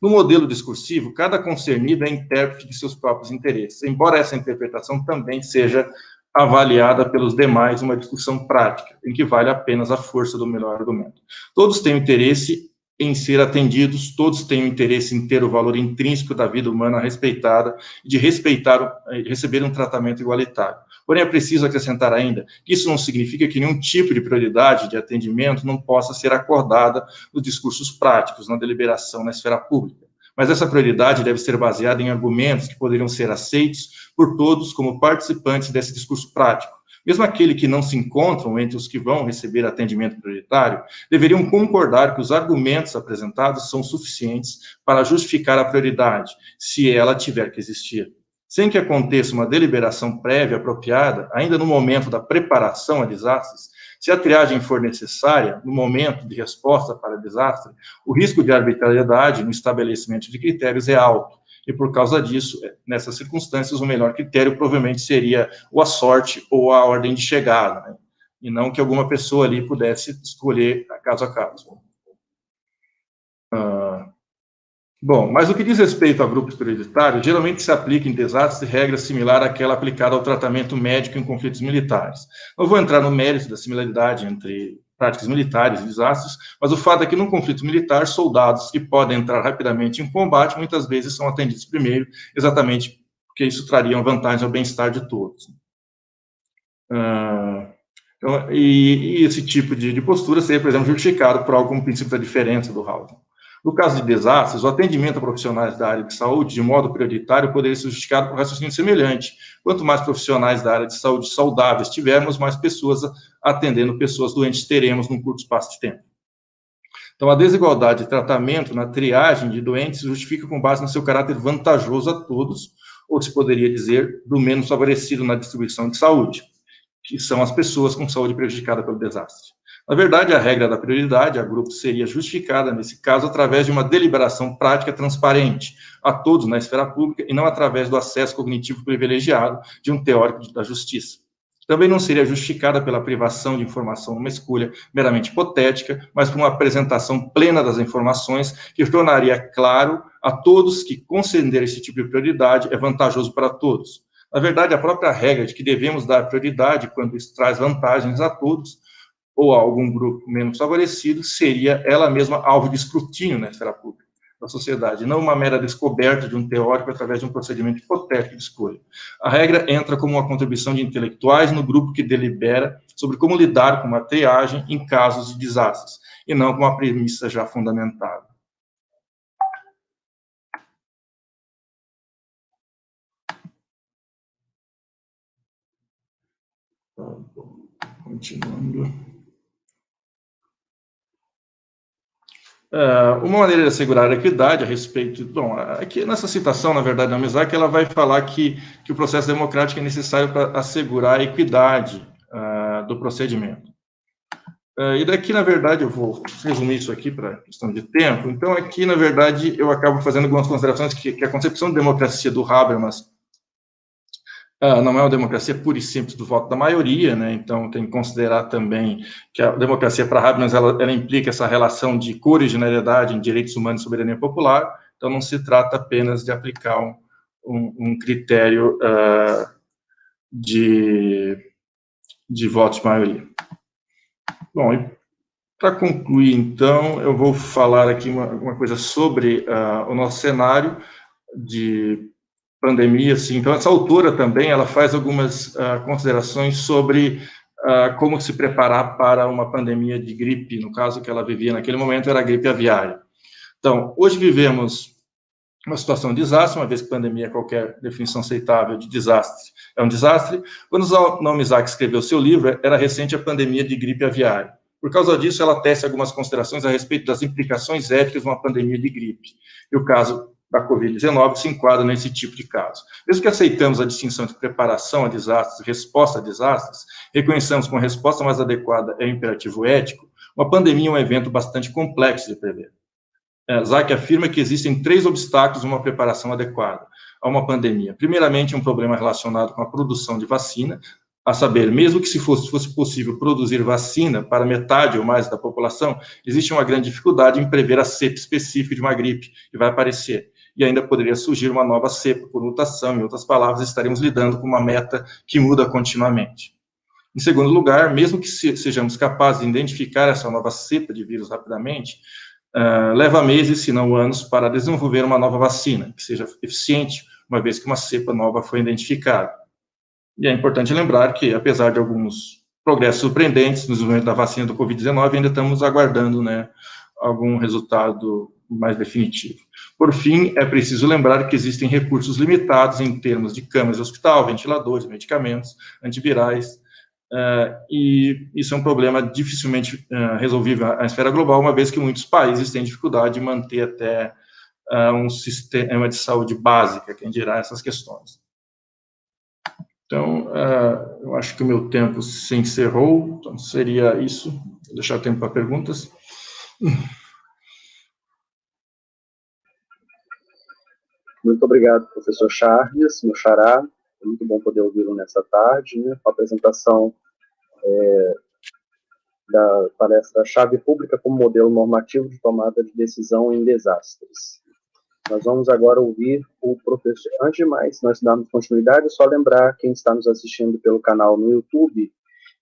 No modelo discursivo, cada concernido é intérprete de seus próprios interesses, embora essa interpretação também seja avaliada pelos demais uma discussão prática, em que vale apenas a força do melhor argumento. Todos têm interesse em ser atendidos, todos têm o interesse em ter o valor intrínseco da vida humana respeitada e de receber um tratamento igualitário. Porém, é preciso acrescentar ainda que isso não significa que nenhum tipo de prioridade de atendimento não possa ser acordada nos discursos práticos, na deliberação, na esfera pública. Mas essa prioridade deve ser baseada em argumentos que poderiam ser aceitos por todos como participantes desse discurso prático. Mesmo aqueles que não se encontram entre os que vão receber atendimento prioritário, deveriam concordar que os argumentos apresentados são suficientes para justificar a prioridade, se ela tiver que existir. Sem que aconteça uma deliberação prévia apropriada, ainda no momento da preparação a desastres, se a triagem for necessária, no momento de resposta para desastre, o risco de arbitrariedade no estabelecimento de critérios é alto. E por causa disso, nessas circunstâncias, o melhor critério provavelmente seria ou a sorte ou a ordem de chegada, né? E não que alguma pessoa ali pudesse escolher caso a caso. Bom, mas o que diz respeito a grupos prioritários, geralmente se aplica em desastres regra similar àquela aplicada ao tratamento médico em conflitos militares. Não vou entrar no mérito da similaridade entre práticas militares e desastres, mas o fato é que, num conflito militar, soldados que podem entrar rapidamente em combate, muitas vezes são atendidos primeiro, exatamente porque isso traria vantagem ao bem-estar de todos. Então, e esse tipo de postura seria, por exemplo, justificado por algo como o princípio da diferença do Houghton. No caso de desastres, o atendimento a profissionais da área de saúde, de modo prioritário, poderia ser justificado por raciocínio semelhante. Quanto mais profissionais da área de saúde saudáveis tivermos, mais pessoas atendendo pessoas doentes teremos num curto espaço de tempo. Então, a desigualdade de tratamento na triagem de doentes se justifica com base no seu caráter vantajoso a todos, ou se poderia dizer, do menos favorecido na distribuição de saúde, que são as pessoas com saúde prejudicada pelo desastre. Na verdade, a regra da prioridade a grupos seria justificada, nesse caso, através de uma deliberação prática transparente a todos na esfera pública e não através do acesso cognitivo privilegiado de um teórico da justiça. Também não seria justificada pela privação de informação numa escolha meramente hipotética, mas por uma apresentação plena das informações que tornaria claro a todos que conceder esse tipo de prioridade é vantajoso para todos. Na verdade, a própria regra de que devemos dar prioridade quando isso traz vantagens a todos ou a algum grupo menos favorecido, seria ela mesma alvo de escrutínio na esfera pública da sociedade, não uma mera descoberta de um teórico através de um procedimento hipotético de escolha. A regra entra como uma contribuição de intelectuais no grupo que delibera sobre como lidar com uma triagem em casos de desastres, e não com uma premissa já fundamentada. Continuando. Uma maneira de assegurar a equidade a respeito... Bom, aqui nessa citação, na verdade, da Miyazaki, ela vai falar que o processo democrático é necessário para assegurar a equidade do procedimento. E daqui, na verdade, eu vou resumir isso aqui para questão de tempo. Então, aqui, na verdade, eu acabo fazendo algumas considerações que a concepção de democracia do Habermas não é uma democracia pura e simples do voto da maioria, né? Então tem que considerar também que a democracia para Habermas ela implica essa relação de co-originariedade em direitos humanos e soberania popular, então não se trata apenas de aplicar um critério de votos de maioria. Bom, para concluir, então, eu vou falar aqui uma coisa sobre o nosso cenário de pandemia, assim. Então, essa autora também, ela faz algumas considerações sobre como se preparar para uma pandemia de gripe, no caso que ela vivia naquele momento, era a gripe aviária. Então, hoje vivemos uma situação de desastre, uma vez que pandemia, qualquer definição aceitável de desastre é um desastre. Quando o Naomi Isaac escreveu seu livro, era recente a pandemia de gripe aviária. Por causa disso, ela tece algumas considerações a respeito das implicações éticas de uma pandemia de gripe. E o caso da Covid-19 se enquadra nesse tipo de caso. Mesmo que aceitamos a distinção entre preparação a desastres e resposta a desastres, reconheçamos que uma resposta mais adequada é um imperativo ético, uma pandemia é um evento bastante complexo de prever. Isaac afirma que existem 3 obstáculos a uma preparação adequada a uma pandemia. Primeiramente, um problema relacionado com a produção de vacina, A saber, mesmo que se fosse possível produzir vacina para metade ou mais da população, existe uma grande dificuldade em prever a cepa específica de uma gripe que vai aparecer. E ainda poderia surgir uma nova cepa por mutação. Em outras palavras, estaremos lidando com uma meta que muda continuamente. Em segundo lugar, mesmo que sejamos capazes de identificar essa nova cepa de vírus rapidamente, leva meses, se não anos, para desenvolver uma nova vacina que seja eficiente, uma vez que uma cepa nova foi identificada. E é importante lembrar que, apesar de alguns progressos surpreendentes no desenvolvimento da vacina do Covid-19, ainda estamos aguardando, né, algum resultado mais definitivo. Por fim, é preciso lembrar que existem recursos limitados em termos de camas de hospital, ventiladores, medicamentos, antivirais, e isso é um problema dificilmente resolvível à esfera global, uma vez que muitos países têm dificuldade de manter até um sistema de saúde básica, quem dirá essas questões. Então, eu acho que o meu tempo se encerrou, então seria isso. Vou deixar tempo para perguntas. Muito obrigado, professor Charles, meu xará. É muito bom poder ouvi-lo nessa tarde, né, com a apresentação da palestra Chave Pública como Modelo Normativo de Tomada de Decisão em Desastres. Nós vamos agora ouvir o professor. Antes de mais, nós damos continuidade, só lembrar quem está nos assistindo pelo canal no YouTube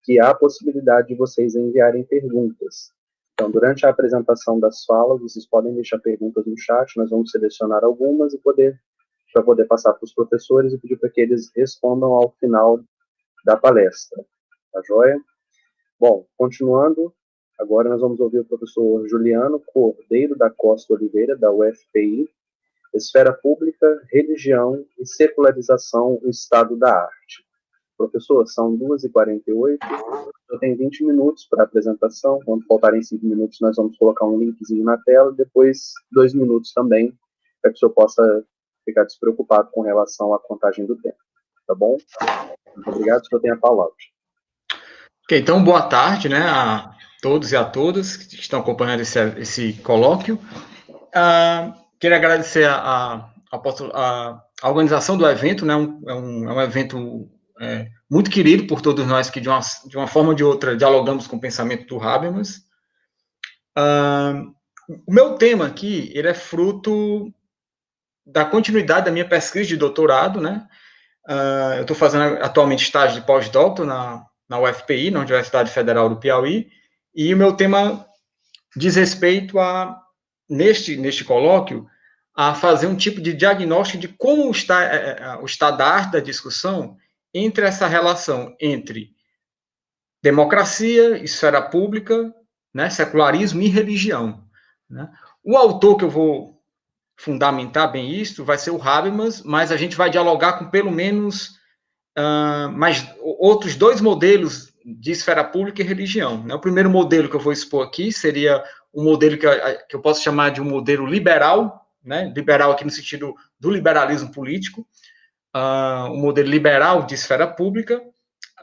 que há a possibilidade de vocês enviarem perguntas. Então, durante a apresentação das falas, vocês podem deixar perguntas no chat, nós vamos selecionar algumas para poder passar para os professores e pedir para que eles respondam ao final da palestra. Tá joia? Bom, continuando, agora nós vamos ouvir o professor Juliano Cordeiro da Costa Oliveira, da UFPI, Esfera Pública, Religião e Secularização, o Estado da Arte. Professor, são 2h48, eu tenho 20 minutos para a apresentação, quando faltarem 5 minutos nós vamos colocar um linkzinho na tela, depois 2 minutos também, para que o senhor possa ficar despreocupado com relação à contagem do tempo, tá bom? Muito obrigado, o senhor tem a palavra. Ok, então boa tarde, né, a todos e a todas que estão acompanhando esse colóquio. Queria agradecer a organização do evento, né, é um evento muito querido por todos nós que, de uma forma ou de outra, dialogamos com o pensamento do Habermas. O meu tema aqui, ele é fruto da continuidade da minha pesquisa de doutorado, né, eu estou fazendo atualmente estágio de pós-doutor na UFPI, na Universidade Federal do Piauí, e o meu tema diz respeito neste colóquio, a fazer um tipo de diagnóstico de como está o estado da arte da discussão entre essa relação entre democracia, esfera pública, né, secularismo e religião. Né? O autor que eu vou fundamentar bem isso vai ser o Habermas, mas a gente vai dialogar com pelo menos mais outros 2 modelos de esfera pública e religião. Né? O primeiro modelo que eu vou expor aqui seria um modelo que eu posso chamar de um modelo liberal, né? Liberal aqui no sentido do liberalismo político, um modelo liberal de esfera pública,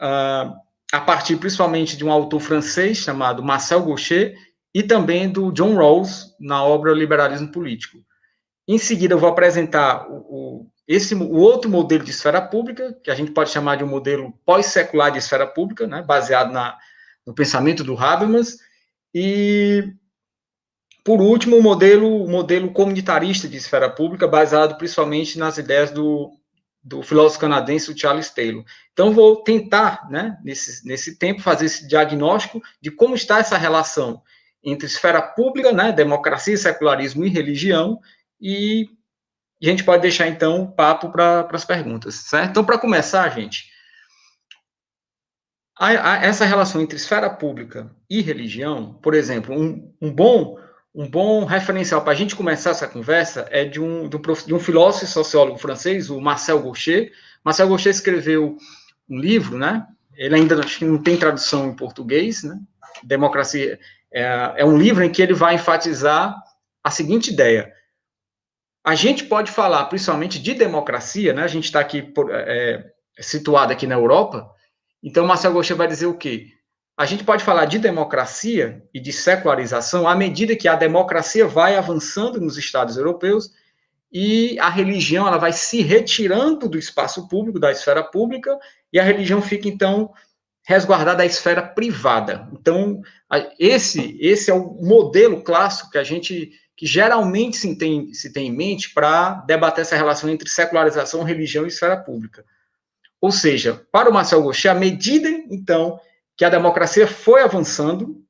a partir principalmente de um autor francês chamado Marcel Gauchet e também do John Rawls na obra Liberalismo Político. Em seguida, eu vou apresentar o outro modelo de esfera pública, que a gente pode chamar de um modelo pós-secular de esfera pública, né, baseado no pensamento do Habermas, e, por último, o modelo comunitarista de esfera pública, baseado principalmente nas ideias do filósofo canadense Charles Taylor. Então, vou tentar, né, nesse tempo, fazer esse diagnóstico de como está essa relação entre esfera pública, né, democracia, secularismo e religião, e a gente pode deixar, então, o papo para as perguntas, certo? Então, para começar, gente, essa relação entre esfera pública e religião, por exemplo, um bom referencial para a gente começar essa conversa é de um filósofo e sociólogo francês, o Marcel Gauchet. Marcel Gauchet escreveu um livro, né? Ele ainda acho que não tem tradução em português, né? Democracia é um livro em que ele vai enfatizar a seguinte ideia: a gente pode falar principalmente de democracia, né? A gente está aqui situado aqui na Europa, então Marcel Gauchet vai dizer o quê? A gente pode falar de democracia e de secularização à medida que a democracia vai avançando nos Estados europeus e a religião ela vai se retirando do espaço público, da esfera pública, e a religião fica, então, resguardada da esfera privada. Então, esse é o modelo clássico que geralmente se tem em mente para debater essa relação entre secularização, religião e esfera pública. Ou seja, para o Marcel Gauchet, à medida, então, que a democracia foi avançando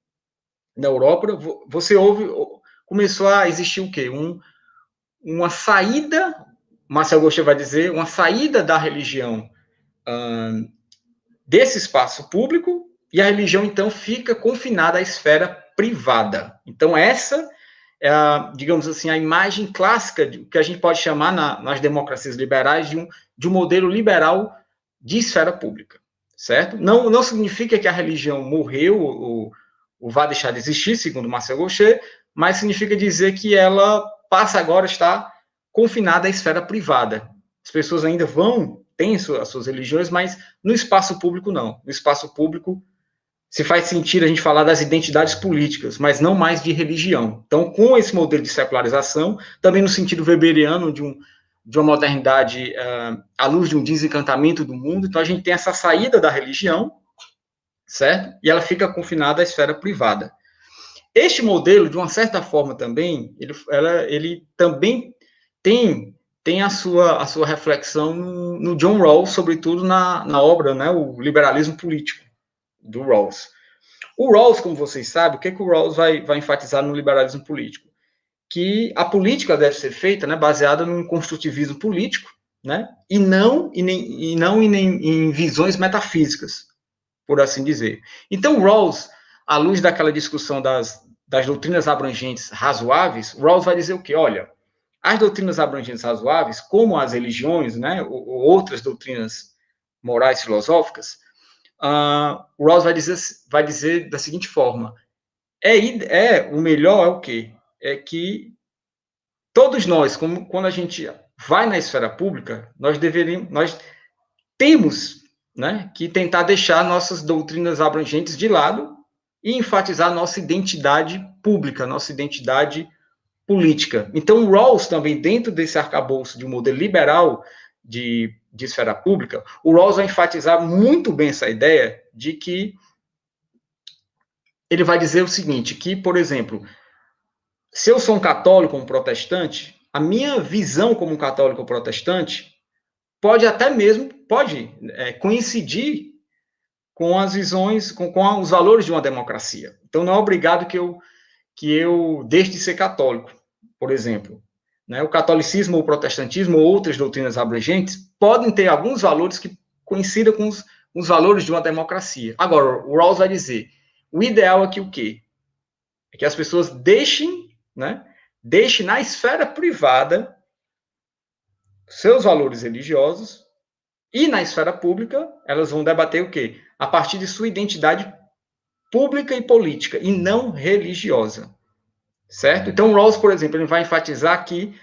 na Europa, começou a existir o quê? Uma saída, Marcel Gauchet vai dizer, uma saída da religião desse espaço público, e a religião, então, fica confinada à esfera privada. Então, essa é, digamos assim, a imagem clássica que a gente pode chamar nas democracias liberais de um modelo liberal de esfera pública, certo? Não significa que a religião morreu ou vai deixar de existir, segundo Marcel Gauchet, mas significa dizer que ela passa agora a estar confinada à esfera privada. As pessoas ainda têm as suas religiões, mas no espaço público não. No espaço público se faz sentido a gente falar das identidades políticas, mas não mais de religião. Então, com esse modelo de secularização, também no sentido weberiano de uma modernidade à luz de um desencantamento do mundo, então a gente tem essa saída da religião, certo? E ela fica confinada à esfera privada. Este modelo, de uma certa forma também, ele também tem a sua reflexão no John Rawls, sobretudo na obra, né, o Liberalismo Político, do Rawls. O Rawls, como vocês sabem, o que o Rawls vai enfatizar no liberalismo político? Que a política deve ser feita, né, baseada num construtivismo político, né, e não em visões metafísicas, por assim dizer. Então, Rawls, à luz daquela discussão das doutrinas abrangentes razoáveis, Rawls vai dizer o quê? Olha, as doutrinas abrangentes razoáveis, como as religiões, né, ou outras doutrinas morais filosóficas, Rawls vai dizer da seguinte forma: o melhor é o quê? É que todos nós, quando a gente vai na esfera pública, nós temos, né, que tentar deixar nossas doutrinas abrangentes de lado e enfatizar nossa identidade pública, nossa identidade política. Então, Rawls também, dentro desse arcabouço de um modelo liberal de esfera pública, o Rawls vai enfatizar muito bem essa ideia de que ele vai dizer o seguinte, que, por exemplo, se eu sou um católico ou um protestante, a minha visão como um católico ou protestante pode coincidir com as visões, com os valores de uma democracia. Então, não é obrigado que eu deixe de ser católico, por exemplo. Né? O catolicismo, o protestantismo ou outras doutrinas abrangentes podem ter alguns valores que coincidam com os valores de uma democracia. Agora, o Rawls vai dizer, o ideal é que o quê? É que as pessoas deixem na esfera privada seus valores religiosos e na esfera pública elas vão debater o quê? A partir de sua identidade pública e política, e não religiosa. Certo? Então, Rawls, por exemplo, ele vai enfatizar que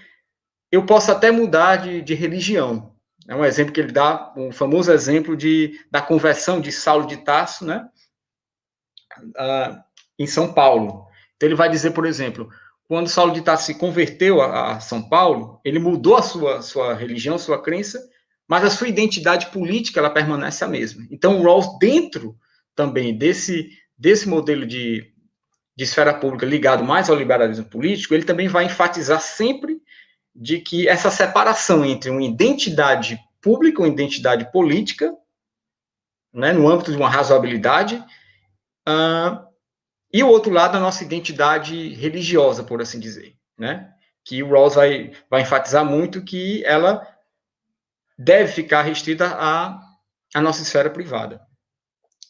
eu posso até mudar de religião. É um exemplo que ele dá, um famoso exemplo da conversão de Saulo de Tarso, né, em São Paulo. Então, ele vai dizer, por exemplo, quando Saulo de Tarso se converteu a São Paulo, ele mudou a sua religião, sua crença, mas a sua identidade política ela permanece a mesma. Então, o Rawls, dentro também desse modelo de esfera pública ligado mais ao liberalismo político, ele também vai enfatizar sempre de que essa separação entre uma identidade pública, uma identidade política, né, no âmbito de uma razoabilidade, e o outro lado, a nossa identidade religiosa, por assim dizer, né, que o Rawls vai enfatizar muito que ela deve ficar restrita à nossa esfera privada,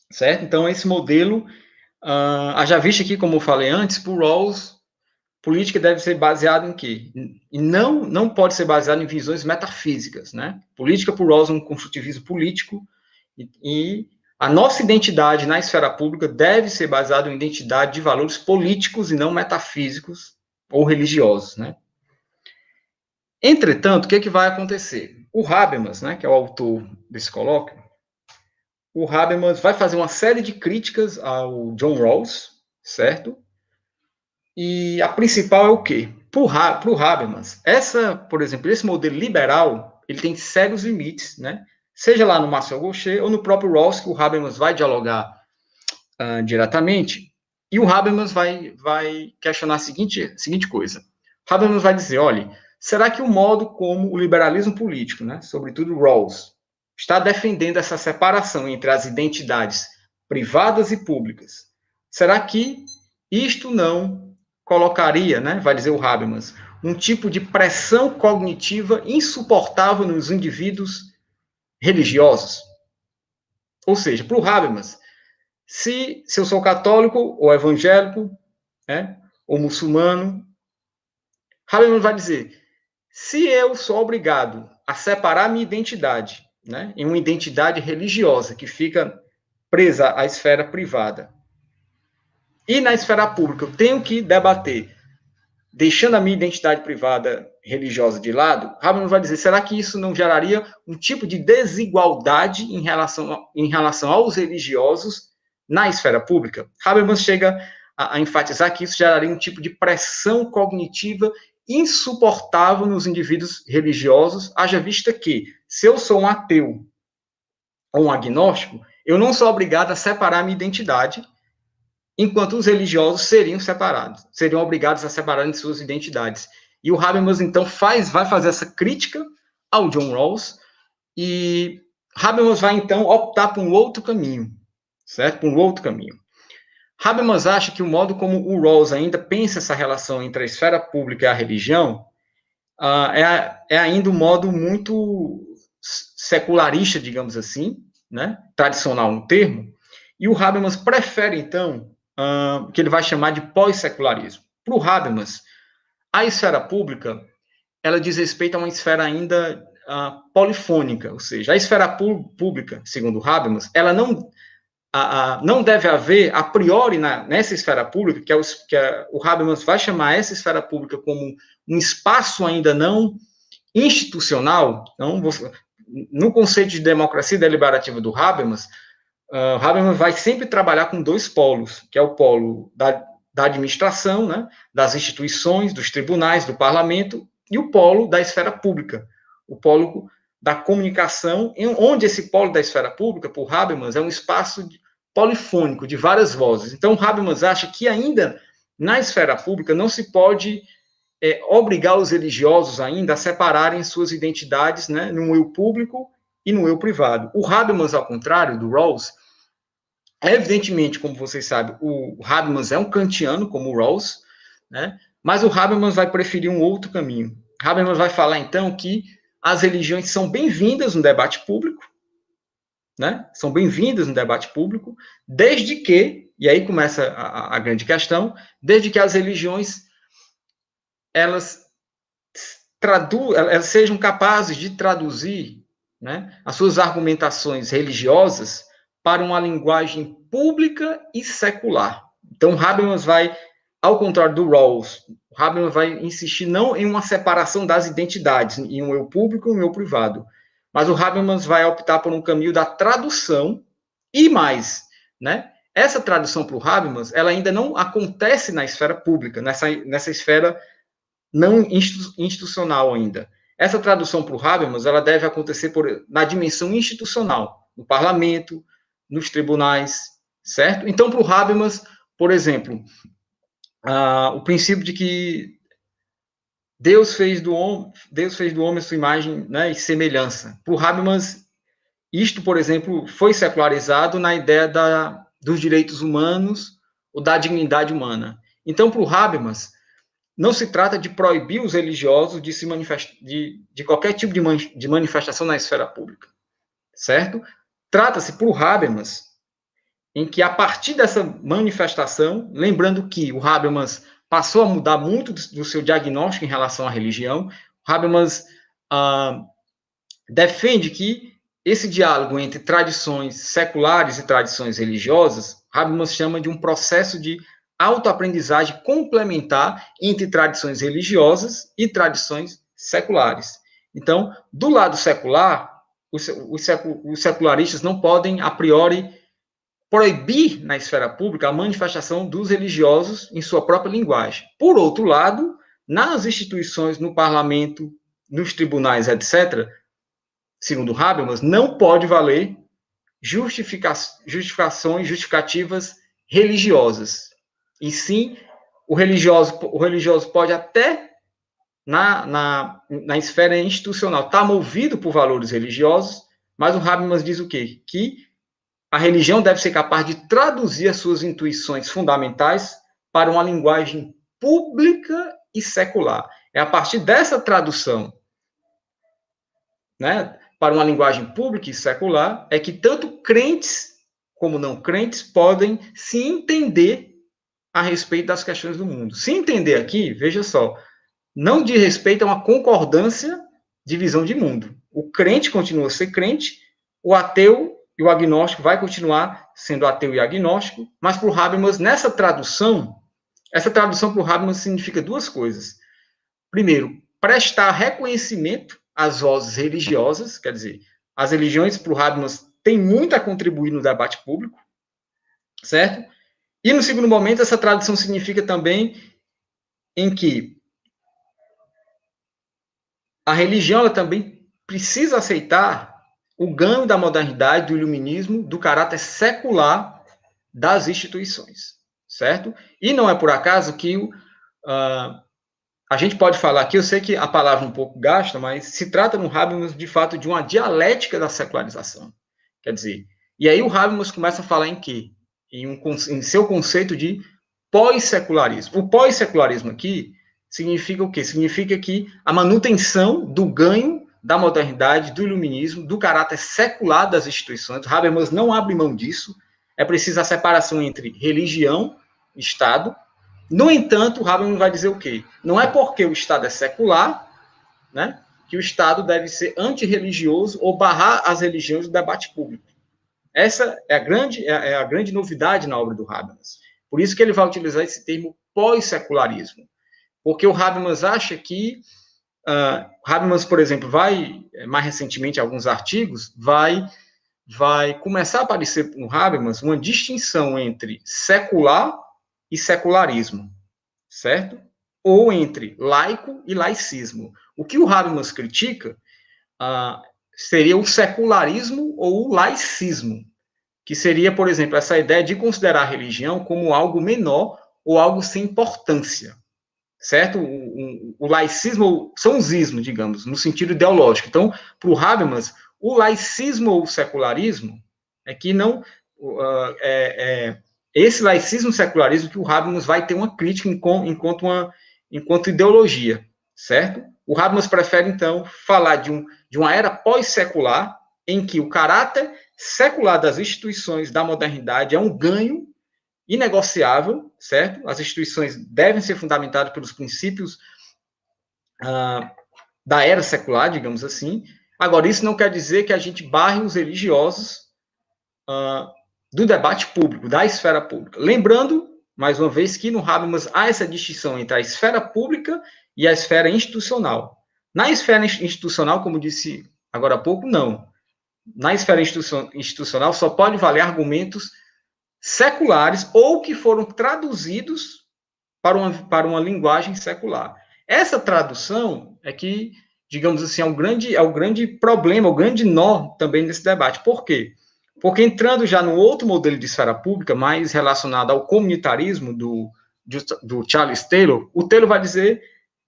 certo? Então, esse modelo, haja vista aqui, como eu falei antes, por Rawls, política deve ser baseada em quê? E não pode ser baseada em visões metafísicas, né? Política, por Rawls, é um construtivismo político, e a nossa identidade na esfera pública deve ser baseada em identidade de valores políticos e não metafísicos ou religiosos, né? Entretanto, o que vai acontecer? O Habermas, né, que é o autor desse colóquio, o Habermas vai fazer uma série de críticas ao John Rawls, certo? E a principal é o quê? para o Habermas, por exemplo, esse modelo liberal, ele tem sérios limites, né? Seja lá no Marcel Gaucher ou no próprio Rawls, que o Habermas vai dialogar diretamente, e o Habermas vai questionar a seguinte coisa. Habermas vai dizer, olha, será que o modo como o liberalismo político, né, sobretudo Rawls, está defendendo essa separação entre as identidades privadas e públicas, será que isto não colocaria, né, vai dizer o Habermas, um tipo de pressão cognitiva insuportável nos indivíduos religiosos? Ou seja, para o Habermas, se eu sou católico ou evangélico, né, ou muçulmano, Habermas vai dizer, se eu sou obrigado a separar minha identidade, né, em uma identidade religiosa que fica presa à esfera privada, e na esfera pública eu tenho que debater, deixando a minha identidade privada religiosa de lado, Habermas vai dizer, será que isso não geraria um tipo de desigualdade em relação aos religiosos na esfera pública? Habermas chega a enfatizar que isso geraria um tipo de pressão cognitiva insuportável nos indivíduos religiosos, haja vista que, se eu sou um ateu ou um agnóstico, eu não sou obrigado a separar minha identidade, enquanto os religiosos seriam obrigados a separarem suas identidades. E o Habermas, então, vai fazer essa crítica ao John Rawls, e Habermas vai, então, optar por um outro caminho, certo? Por um outro caminho. Habermas acha que o modo como o Rawls ainda pensa essa relação entre a esfera pública e a religião é ainda um modo muito secularista, digamos assim, né? Tradicional no termo, e o Habermas prefere, então, que ele vai chamar de pós-secularismo. Para o Habermas, a esfera pública, ela diz respeito a uma esfera ainda polifônica, ou seja, a esfera pública, segundo o Habermas, ela não deve haver, a priori, nessa esfera pública, que o Habermas vai chamar essa esfera pública como um espaço ainda não institucional, no conceito de democracia deliberativa do Habermas, Habermas vai sempre trabalhar com dois polos, que é o polo da administração, né, das instituições, dos tribunais, do parlamento, e o polo da esfera pública, o polo da comunicação, onde esse polo da esfera pública, por Habermas, é um espaço polifônico, de várias vozes. Então, Habermas acha que ainda na esfera pública não se pode obrigar os religiosos ainda a separarem suas identidades, né, no eu público e no eu privado. O Habermas, ao contrário do Rawls, evidentemente, como vocês sabem, o Habermas é um kantiano, como o Rawls, né, mas o Habermas vai preferir um outro caminho. Habermas vai falar, então, que as religiões são bem-vindas no debate público, né, são bem-vindas no debate público, desde que, e aí começa a grande questão, desde que as religiões elas sejam capazes de traduzir, né, as suas argumentações religiosas para uma linguagem pública e secular. Então, Habermas vai, ao contrário do Rawls, Habermas vai insistir não em uma separação das identidades, em um eu público e um eu privado, mas o Habermas vai optar por um caminho da tradução e mais, né? Essa tradução para o Habermas, ela ainda não acontece na esfera pública, nessa esfera não institucional ainda. Essa tradução para o Habermas, ela deve acontecer na dimensão institucional, no parlamento, nos tribunais, certo? Então, para o Habermas, por exemplo, o princípio de que Deus fez do homem a sua imagem, né, e semelhança. Para o Habermas, isto, por exemplo, foi secularizado na ideia dos direitos humanos ou da dignidade humana. Então, para o Habermas, não se trata de proibir os religiosos de se manifestar, de qualquer tipo de manifestação na esfera pública, certo? Trata-se, para o Habermas, em que, a partir dessa manifestação, lembrando que o Habermas passou a mudar muito do seu diagnóstico em relação à religião, Habermas defende que esse diálogo entre tradições seculares e tradições religiosas, Habermas chama de um processo de autoaprendizagem complementar entre tradições religiosas e tradições seculares. Então, do lado secular, os secularistas não podem, a priori, proibir na esfera pública a manifestação dos religiosos em sua própria linguagem. Por outro lado, nas instituições, no parlamento, nos tribunais, etc., segundo Habermas, não pode valer justificações, justificativas religiosas. E sim, o religioso pode até, na esfera institucional, estar movido por valores religiosos, mas o Habermas diz o quê? Que a religião deve ser capaz de traduzir as suas intuições fundamentais para uma linguagem pública e secular. É a partir dessa tradução, né, para uma linguagem pública e secular, é que tanto crentes como não crentes podem se entender a respeito das questões do mundo. Se entender aqui, veja só, não diz respeito a uma concordância de visão de mundo. O crente continua a ser crente, o ateu e o agnóstico vai continuar sendo ateu e agnóstico, mas para o Habermas, nessa tradução, essa tradução para o Habermas significa duas coisas. Primeiro, prestar reconhecimento às vozes religiosas, quer dizer, as religiões para o Habermas têm muito a contribuir no debate público, certo? E no segundo momento, essa tradução significa também em que a religião ela também precisa aceitar o ganho da modernidade, do iluminismo, do caráter secular das instituições, certo? E não é por acaso que a gente pode falar aqui, eu sei que a palavra é um pouco gasta, mas se trata no Habermas, de fato, de uma dialética da secularização. Quer dizer, e aí o Habermas começa a falar em quê? Em seu conceito de pós-secularismo. O pós-secularismo aqui significa o quê? Significa que a manutenção do ganho da modernidade, do iluminismo, do caráter secular das instituições. O Habermas não abre mão disso. É preciso a separação entre religião e Estado. No entanto, o Habermas vai dizer o quê? Não é porque o Estado é secular, né, que o Estado deve ser antirreligioso ou barrar as religiões do debate público. Essa é a grande novidade na obra do Habermas. Por isso que ele vai utilizar esse termo pós-secularismo. Porque o Habermas acha que Habermas, por exemplo, mais recentemente, em alguns artigos, vai começar a aparecer no Habermas uma distinção entre secular e secularismo, certo? Ou entre laico e laicismo. O que o Habermas critica seria o secularismo ou o laicismo, que seria, por exemplo, essa ideia de considerar a religião como algo menor ou algo sem importância, certo? O laicismo são os ismos, digamos, no sentido ideológico. Então, para o Habermas, o laicismo ou o secularismo é que não... esse laicismo e secularismo que o Habermas vai ter uma crítica enquanto ideologia, certo? O Habermas prefere, então, falar de uma era pós-secular, em que o caráter secular das instituições da modernidade é um ganho inegociável, certo? As instituições devem ser fundamentadas pelos princípios da era secular, digamos assim. Agora, isso não quer dizer que a gente barre os religiosos do debate público, da esfera pública. Lembrando, mais uma vez, que no Habermas há essa distinção entre a esfera pública e a esfera institucional. Na esfera institucional, como disse agora há pouco, não. Na esfera institucional só pode valer argumentos seculares ou que foram traduzidos para uma linguagem secular. Essa tradução é que, digamos assim, é o grande problema, o grande nó também desse debate. Por quê? Porque entrando já no outro modelo de esfera pública, mais relacionado ao comunitarismo do Charles Taylor, o Taylor vai dizer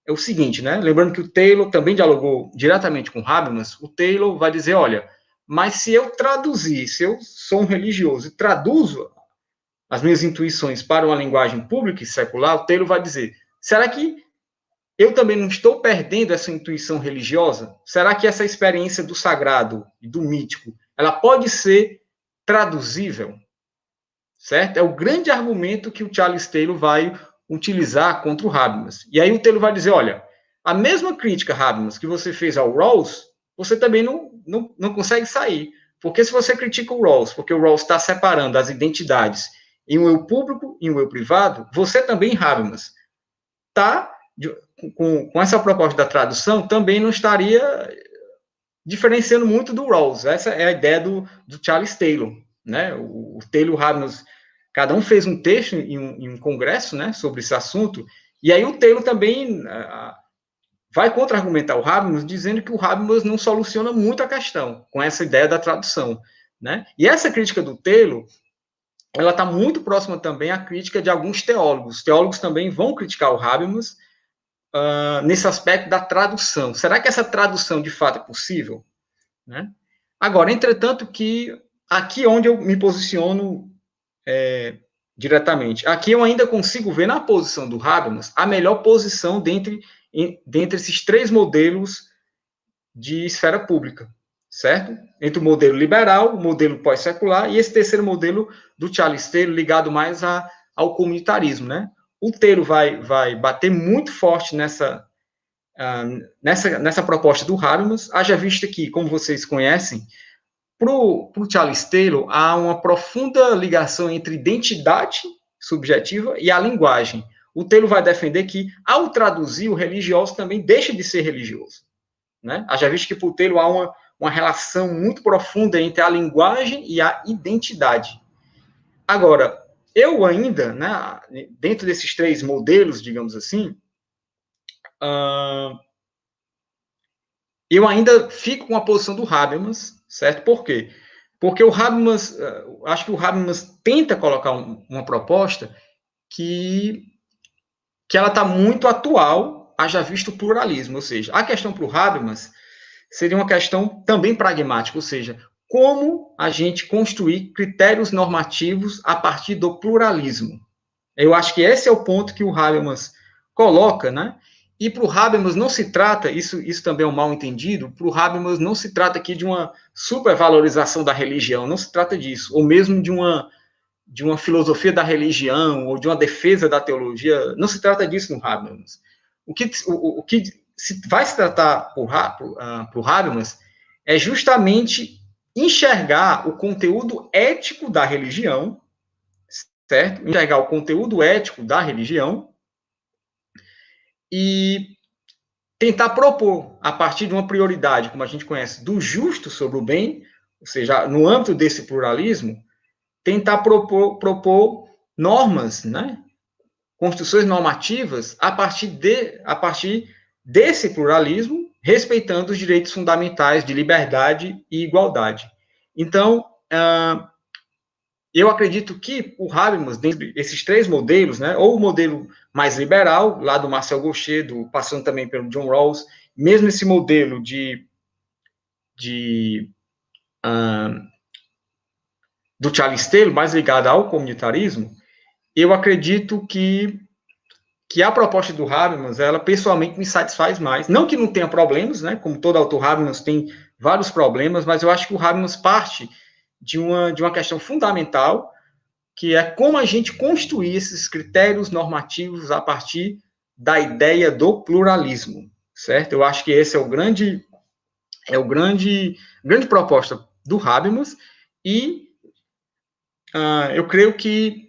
o seguinte, né? Lembrando que o Taylor também dialogou diretamente com Habermas, o Taylor vai dizer, olha, mas se eu sou um religioso e traduzo as minhas intuições para uma linguagem pública e secular, o Taylor vai dizer, será que eu também não estou perdendo essa intuição religiosa? Será que essa experiência do sagrado e do mítico, ela pode ser traduzível? Certo? É o grande argumento que o Charles Taylor vai utilizar contra o Habermas. E aí o Taylor vai dizer, olha, a mesma crítica, Habermas, que você fez ao Rawls, você também não consegue sair. Porque se você critica o Rawls, porque o Rawls está separando as identidades em um eu público e um eu privado, você também, Habermas, está, com essa proposta da tradução, também não estaria diferenciando muito do Rawls. Essa é a ideia do Charles Taylor, né? O Taylor e o Habermas, cada um fez um texto em um congresso, né, sobre esse assunto, E aí o Taylor também vai contra-argumentar o Habermas, dizendo que o Habermas não soluciona muito a questão com essa ideia da tradução, né? E essa crítica do Taylor, ela está muito próxima também à crítica de alguns teólogos. Os teólogos também vão criticar o Habermas nesse aspecto da tradução. Será que essa tradução de fato é possível? Né? Agora, entretanto, que aqui onde eu me posiciono diretamente, aqui eu ainda consigo ver na posição do Habermas a melhor posição dentre esses três modelos de esfera pública, certo? Entre o modelo liberal, o modelo pós-secular e esse terceiro modelo do Charles Taylor, ligado mais ao comunitarismo, né? O Taylor vai bater muito forte nessa proposta do Habermas, haja vista que, como vocês conhecem, para o Charles Taylor, há uma profunda ligação entre identidade subjetiva e a linguagem. O Taylor vai defender que, ao traduzir, o religioso também deixa de ser religioso. Né? Haja visto que para o Taylor há uma relação muito profunda entre a linguagem e a identidade. Agora, eu ainda, né, dentro desses três modelos, digamos assim, eu ainda fico com a posição do Habermas, certo? Por quê? Porque o Habermas, acho que o Habermas tenta colocar uma proposta que ela está muito atual, haja visto o pluralismo, ou seja, a questão para o Habermas seria uma questão também pragmática, ou seja, como a gente construir critérios normativos a partir do pluralismo. Eu acho que esse é o ponto que o Habermas coloca, né? E para o Habermas não se trata, isso também é um mal entendido, para o Habermas não se trata aqui de uma supervalorização da religião, não se trata disso, ou mesmo de uma filosofia da religião, ou de uma defesa da teologia, não se trata disso no Habermas. O que vai se tratar para o Habermas é justamente enxergar o conteúdo ético da religião, certo? Enxergar o conteúdo ético da religião e tentar propor, a partir de uma prioridade, como a gente conhece, do justo sobre o bem, ou seja, no âmbito desse pluralismo, tentar propor normas, né? Construções normativas a partir desse pluralismo, respeitando os direitos fundamentais de liberdade e igualdade. Então, eu acredito que o Habermas, dentre esses três modelos, né, ou o modelo mais liberal, lá do Marcel Gaucher, passando também pelo John Rawls, mesmo esse modelo do Charles Taylor, mais ligado ao comunitarismo, eu acredito que a proposta do Habermas, ela pessoalmente me satisfaz mais. Não que não tenha problemas, né? Como todo autor Habermas tem vários problemas, mas eu acho que o Habermas parte de uma questão fundamental, que é como a gente construir esses critérios normativos a partir da ideia do pluralismo, certo? Eu acho que esse é o grande proposta do Habermas, e eu creio que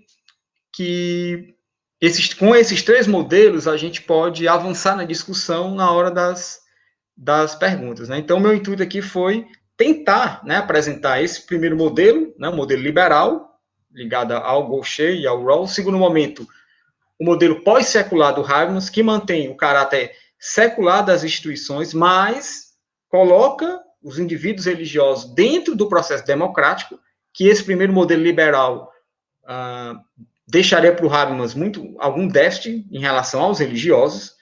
com esses três modelos, a gente pode avançar na discussão na hora das perguntas. Né? Então, meu intuito aqui foi tentar, né, apresentar esse primeiro modelo, né, o modelo liberal, ligado ao Gaucher e ao Rawls. Segundo momento, o modelo pós-secular do Habermas, que mantém o caráter secular das instituições, mas coloca os indivíduos religiosos dentro do processo democrático, que esse primeiro modelo liberal deixaria para o Habermas algum déficit em relação aos religiosos.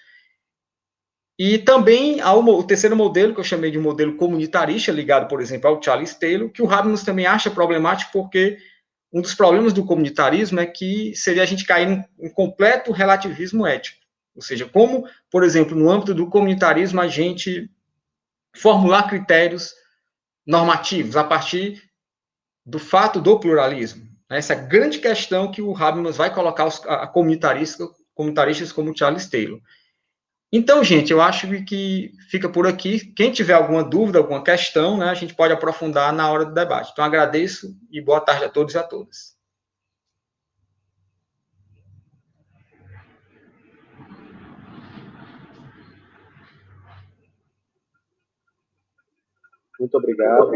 E também o terceiro modelo, que eu chamei de modelo comunitarista, ligado, por exemplo, ao Charles Taylor, que o Habermas também acha problemático, porque um dos problemas do comunitarismo é que seria a gente cair em completo relativismo ético. Ou seja, como, por exemplo, no âmbito do comunitarismo, a gente formular critérios normativos a partir do fato do pluralismo. Essa grande questão que o Habermas vai colocar os comunitaristas como o Charles Taylor. Então, gente, eu acho que fica por aqui. Quem tiver alguma dúvida, alguma questão, né, a gente pode aprofundar na hora do debate. Então, agradeço e boa tarde a todos e a todas. Muito obrigado.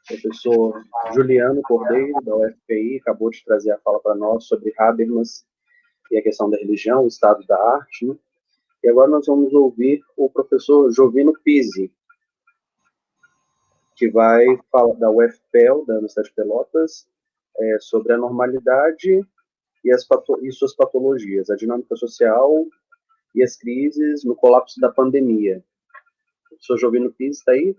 Professor Juliano Cordeiro, da UFPI, acabou de trazer a fala para nós sobre Habermas e a questão da religião, o estado da arte, né? E agora nós vamos ouvir o professor Jovino Pizzi, que vai falar da UFPEL, da Universidade de Pelotas, sobre a normalidade e suas patologias, a dinâmica social e as crises no colapso da pandemia. O professor Jovino Pizzi está aí?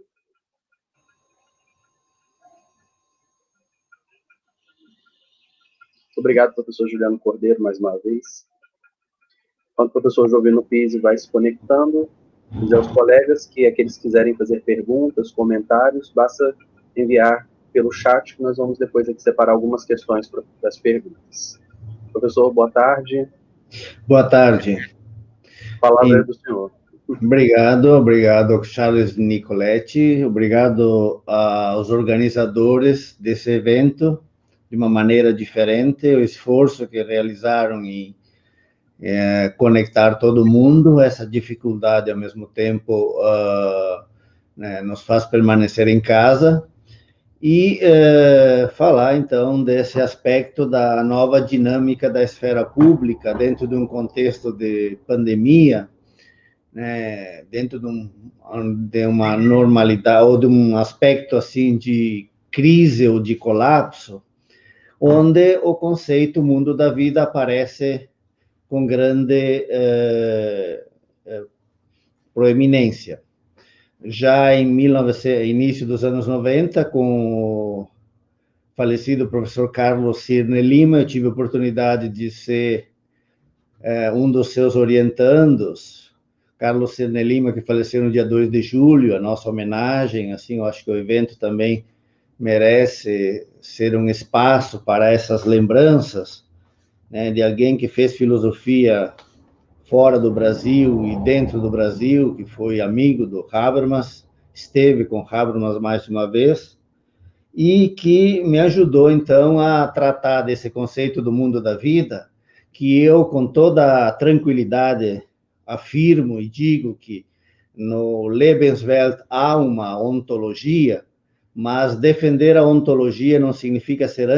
Obrigado, professor Juliano Cordeiro, mais uma vez. Enquanto o professor Jovino Pizzi vai se conectando, dizer aos colegas que aqueles que quiserem fazer perguntas, comentários, basta enviar pelo chat, que nós vamos depois aqui separar algumas questões para as perguntas. Professor, boa tarde. Boa tarde. A palavra é do senhor. Obrigado, Charles Nicoletti, obrigado aos organizadores desse evento, de uma maneira diferente, o esforço que realizaram em conectar todo mundo, essa dificuldade ao mesmo tempo nos faz permanecer em casa, e falar então desse aspecto da nova dinâmica da esfera pública dentro de um contexto de pandemia, né, dentro de uma normalidade ou de um aspecto assim de crise ou de colapso, onde o conceito mundo da vida aparece com grande proeminência. Já em início dos anos 90, com o falecido professor Carlos Cirne Lima, eu tive a oportunidade de ser um dos seus orientandos. Carlos Cirne Lima, que faleceu no dia 2 de julho, a nossa homenagem, assim, eu acho que o evento também merece ser um espaço para essas lembranças, né, de alguém que fez filosofia fora do Brasil e dentro do Brasil, que foi amigo do Habermas, esteve com Habermas mais de uma vez, e que me ajudou, então, a tratar desse conceito do mundo da vida, que eu, com toda a tranquilidade, afirmo e digo que no Lebenswelt há uma ontologia, mas defender a ontologia não significa ser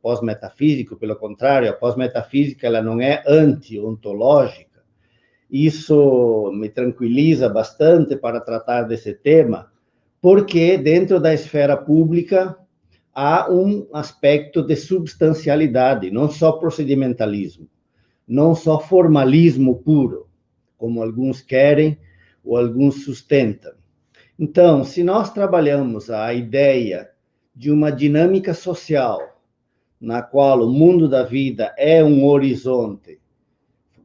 pós-metafísico, pelo contrário, a pós-metafísica ela não é anti-ontológica. Isso me tranquiliza bastante para tratar desse tema, porque dentro da esfera pública há um aspecto de substancialidade, não só procedimentalismo, não só formalismo puro, como alguns querem ou alguns sustentam. Então, se nós trabalhamos a ideia de uma dinâmica social, na qual o mundo da vida é um horizonte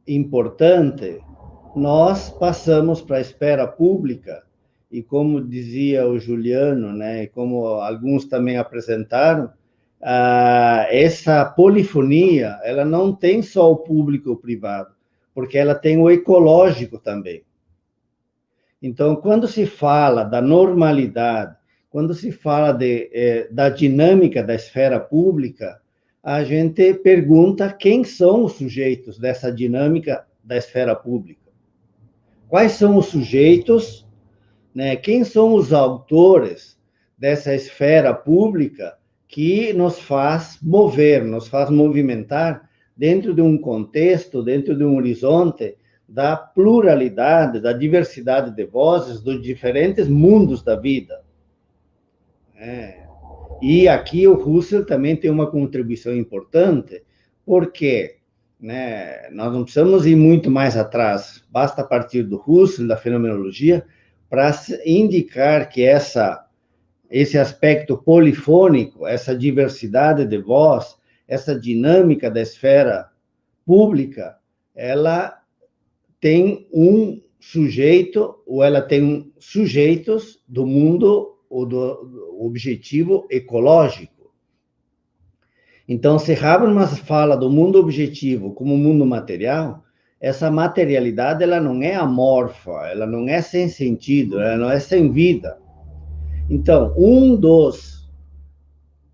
importante, nós passamos para a esfera pública, e como dizia o Juliano, né, e como alguns também apresentaram, essa polifonia, ela não tem só o público e o privado, porque ela tem o ecológico também. Então, quando se fala da normalidade, quando se fala da dinâmica da esfera pública, a gente pergunta quem são os sujeitos dessa dinâmica da esfera pública. Quais são os sujeitos, né? Quem são os autores dessa esfera pública que nos faz mover, nos faz movimentar dentro de um contexto, dentro de um horizonte da pluralidade, da diversidade de vozes dos diferentes mundos da vida. E aqui o Husserl também tem uma contribuição importante, porque, né, nós não precisamos ir muito mais atrás, basta partir do Husserl, da fenomenologia, para indicar que esse aspecto polifônico, essa diversidade de voz, essa dinâmica da esfera pública, ela tem um sujeito, ou ela tem sujeitos do mundo, ou do objetivo ecológico. Então, se Habermas fala do mundo objetivo como mundo material, essa materialidade ela não é amorfa, ela não é sem sentido, ela não é sem vida. Então, um dos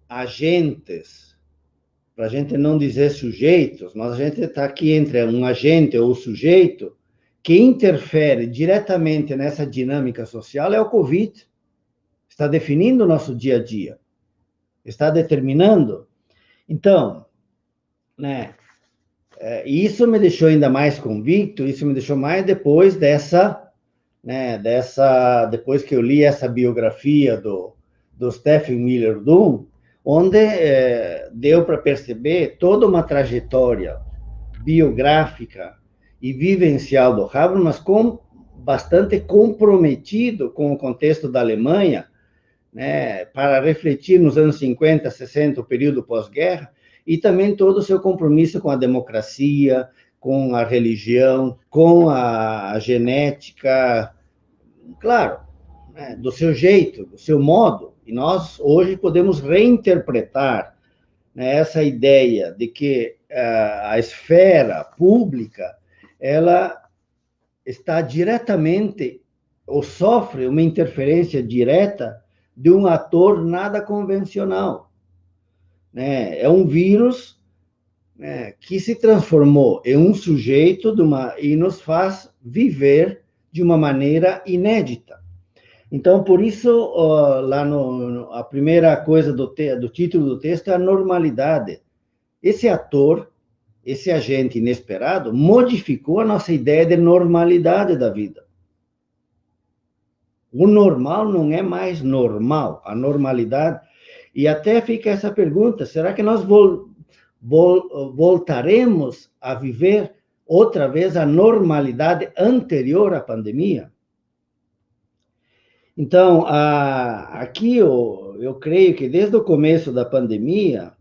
agentes, para a gente não dizer sujeitos, mas a gente está aqui entre um agente ou sujeito, que interfere diretamente nessa dinâmica social é o Covid. Está definindo o nosso dia a dia. Está determinando. Então, né, E isso me deixou ainda mais convicto, isso me deixou mais depois depois que eu li essa biografia do Stephen Miller Dunn, onde deu para perceber toda uma trajetória biográfica e vivencial do Habermas, bastante comprometido com o contexto da Alemanha, né, para refletir nos anos 50, 60, o período pós-guerra, e também todo o seu compromisso com a democracia, com a religião, com a genética, claro, né, do seu jeito, do seu modo. E nós, hoje, podemos reinterpretar, né, essa ideia de que a esfera pública, ela está diretamente, ou sofre uma interferência direta de um ator nada convencional, né? É um vírus, né, que se transformou em um sujeito e nos faz viver de uma maneira inédita. Então, por isso, lá a primeira coisa do título do texto é a normalidade. Esse ator, esse agente inesperado, modificou a nossa ideia de normalidade da vida. O normal não é mais normal, a normalidade. E até fica essa pergunta, será que nós voltaremos a viver outra vez a normalidade anterior à pandemia? Então, aqui eu creio que desde o começo da pandemia,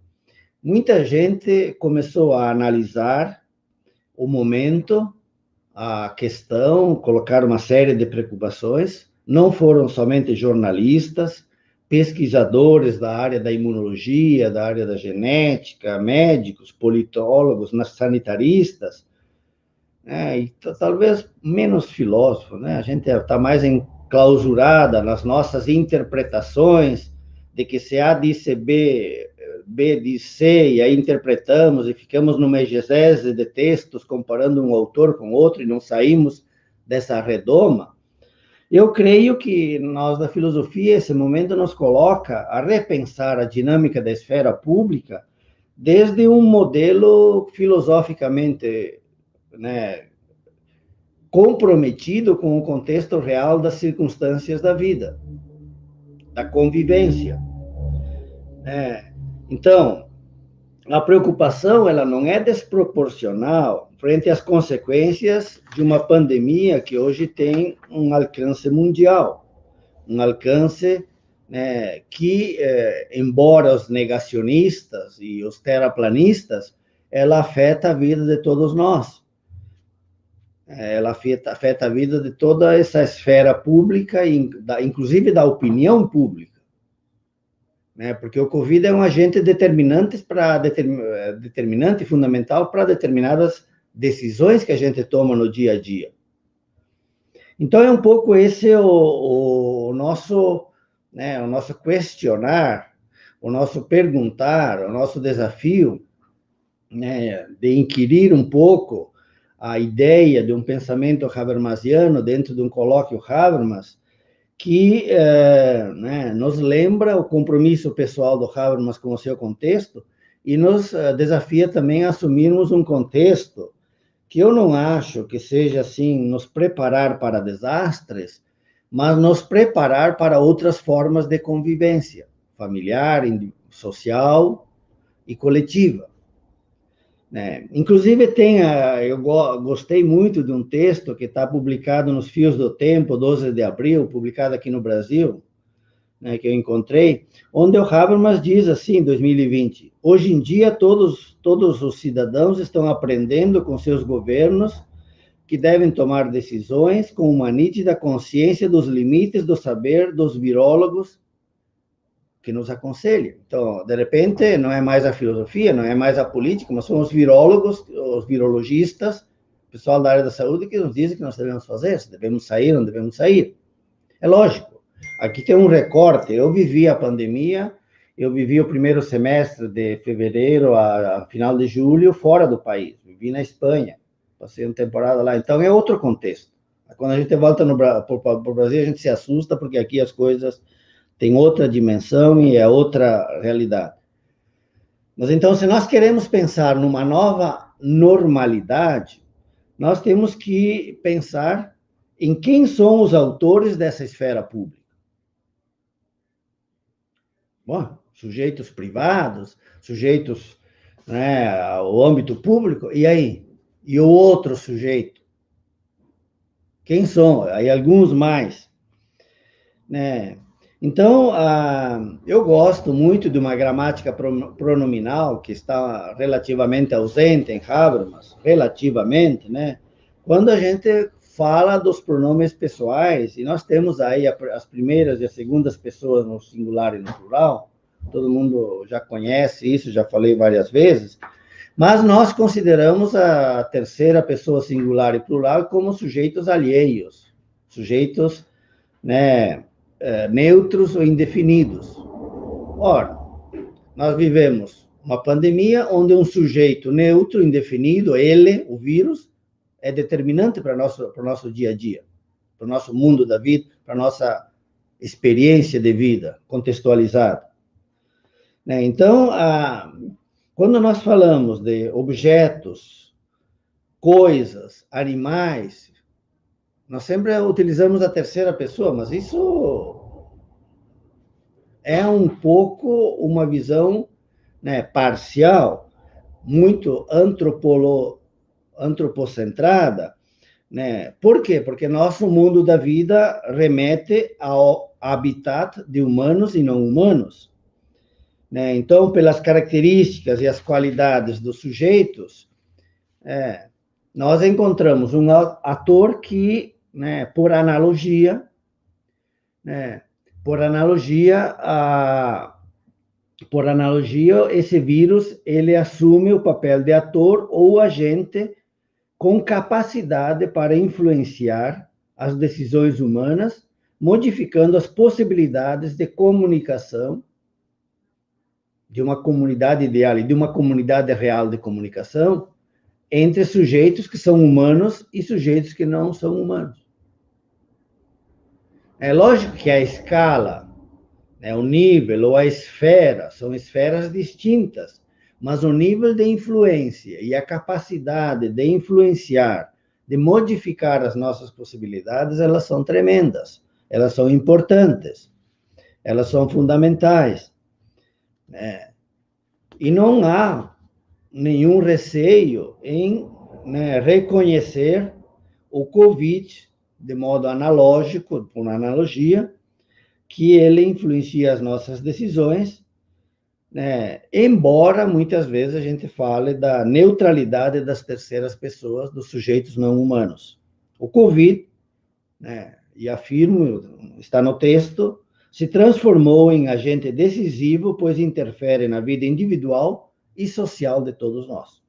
muita gente começou a analisar o momento, a questão, colocar uma série de preocupações. Não foram somente jornalistas, pesquisadores da área da imunologia, da área da genética, médicos, politólogos, sanitaristas, né, e talvez menos filósofos, né? A gente está mais enclausurada nas nossas interpretações de que se A disse B, B diz C, e aí interpretamos e ficamos numa exegese de textos comparando um autor com outro e não saímos dessa redoma. Eu creio que nós, da filosofia, esse momento nos coloca a repensar a dinâmica da esfera pública desde um modelo filosoficamente, né, comprometido com o contexto real das circunstâncias da vida, da convivência. Então, a preocupação, ela não é desproporcional frente às consequências de uma pandemia que hoje tem um alcance mundial, um alcance, né, que, embora os negacionistas e os terraplanistas, ela afeta a vida de todos nós. Ela afeta a vida de toda essa esfera pública, inclusive da opinião pública. Porque o Covid é um agente determinante e fundamental para determinadas decisões que a gente toma no dia a dia. Então, é um pouco esse o nosso, né, o nosso questionar, o nosso perguntar, o nosso desafio, né, de inquirir um pouco a ideia de um pensamento habermasiano dentro de um colóquio Habermas, que né, nos lembra o compromisso pessoal do Habermas com o seu contexto e nos desafia também a assumirmos um contexto que eu não acho que seja assim, nos preparar para desastres, mas nos preparar para outras formas de convivência, familiar, social e coletiva. Inclusive, eu gostei muito de um texto que está publicado nos Fios do Tempo, 12 de abril, publicado aqui no Brasil, né, que eu encontrei, onde o Habermas diz assim, em 2020, hoje em dia todos os cidadãos estão aprendendo com seus governos que devem tomar decisões com uma nítida consciência dos limites do saber dos virólogos que nos aconselham. Então, de repente, não é mais a filosofia, não é mais a política, mas são os virólogos, os virologistas, o pessoal da área da saúde que nos dizem que nós devemos fazer, se devemos sair ou não devemos sair. É lógico. Aqui tem um recorte. Eu vivi a pandemia, eu vivi o primeiro semestre de fevereiro a final de julho fora do país. Vivi na Espanha, passei uma temporada lá. Então, é outro contexto. Quando a gente volta para o Brasil, a gente se assusta, porque aqui as coisas têm outra dimensão e é outra realidade. Mas, então, se nós queremos pensar numa nova normalidade, nós temos que pensar em quem são os autores dessa esfera pública. Bom, sujeitos privados, sujeitos, né, ao âmbito público, e aí? E o outro sujeito? Quem são? Aí alguns mais, né? Então, eu gosto muito de uma gramática pronominal que está relativamente ausente em Habermas, relativamente, né? Quando a gente fala dos pronomes pessoais, e nós temos aí as primeiras e as segundas pessoas no singular e no plural, todo mundo já conhece isso, já falei várias vezes, mas nós consideramos a terceira pessoa singular e plural como sujeitos alheios, sujeitos, né, neutros ou indefinidos. Ora, nós vivemos uma pandemia onde um sujeito neutro, indefinido, ele, o vírus, é determinante para o nosso dia a dia, para o nosso mundo da vida, para a nossa experiência de vida contextualizada. Né? Então, quando nós falamos de objetos, coisas, animais, nós sempre utilizamos a terceira pessoa, mas isso é um pouco uma visão, né, parcial, muito antropocentrada, né? Por quê? Porque nosso mundo da vida remete ao habitat de humanos e não humanos. Né? Então, pelas características e as qualidades dos sujeitos, nós encontramos um ator que, né, por analogia, esse vírus, ele assume o papel de ator ou agente com capacidade para influenciar as decisões humanas, modificando as possibilidades de comunicação de uma comunidade ideal e de uma comunidade real de comunicação entre sujeitos que são humanos e sujeitos que não são humanos. É lógico que a escala, né, o nível ou a esfera são esferas distintas, mas o nível de influência e a capacidade de influenciar, de modificar as nossas possibilidades, elas são tremendas, elas são importantes, elas são fundamentais. Né? E não há nenhum receio em, né, reconhecer o Covid de modo analógico, por analogia, que ele influencia as nossas decisões, né, embora muitas vezes a gente fale da neutralidade das terceiras pessoas, dos sujeitos não humanos. O Covid, né, e afirmo, está no texto, se transformou em agente decisivo, pois interfere na vida individual e social de todos nós.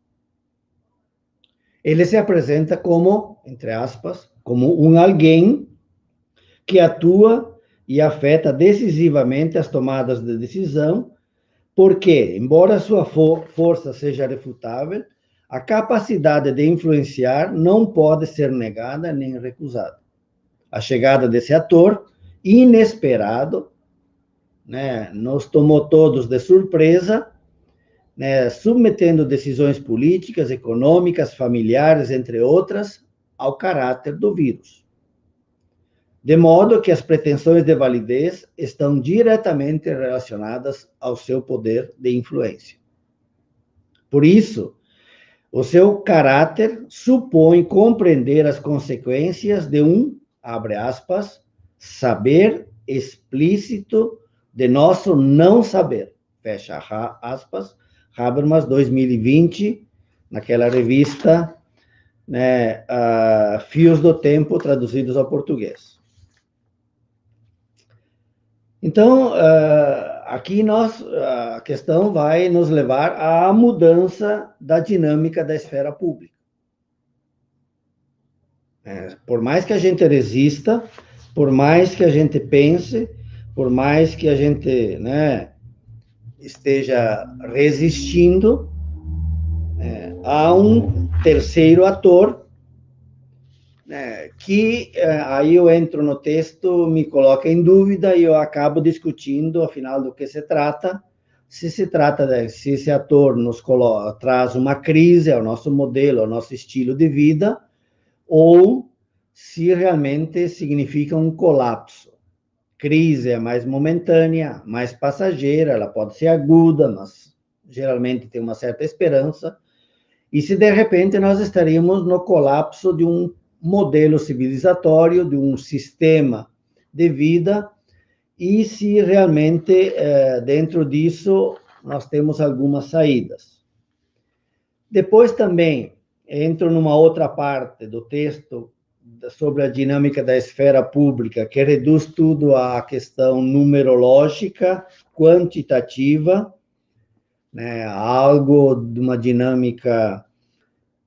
Ele se apresenta como, entre aspas, como um alguém que atua e afeta decisivamente as tomadas de decisão, porque, embora sua força seja refutável, a capacidade de influenciar não pode ser negada nem recusada. A chegada desse ator inesperado, né, nos tomou todos de surpresa, né, submetendo decisões políticas, econômicas, familiares, entre outras, ao caráter do vírus. De modo que as pretensões de validez estão diretamente relacionadas ao seu poder de influência. Por isso, o seu caráter supõe compreender as consequências de abre aspas, saber explícito de nosso não saber, fecha aspas, Habermas 2020, naquela revista, né, Fios do Tempo, traduzidos ao português. Então, aqui a questão vai nos levar à mudança da dinâmica da esfera pública. Por mais que a gente resista, por mais que a gente pense, por mais que a gente, né, esteja resistindo, há um terceiro ator, que aí eu entro no texto, me coloca em dúvida e eu acabo discutindo, afinal, do que se trata, se se trata se esse ator nos traz uma crise ao nosso modelo, ao nosso estilo de vida, ou se realmente significa um colapso. Crise é mais momentânea, mais passageira, ela pode ser aguda, mas geralmente tem uma certa esperança. E se de repente nós estaríamos no colapso de um modelo civilizatório, de um sistema de vida, e se realmente dentro disso nós temos algumas saídas. Depois também entro numa outra parte do texto sobre a dinâmica da esfera pública, que reduz tudo à questão numerológica, quantitativa, né, algo de uma dinâmica,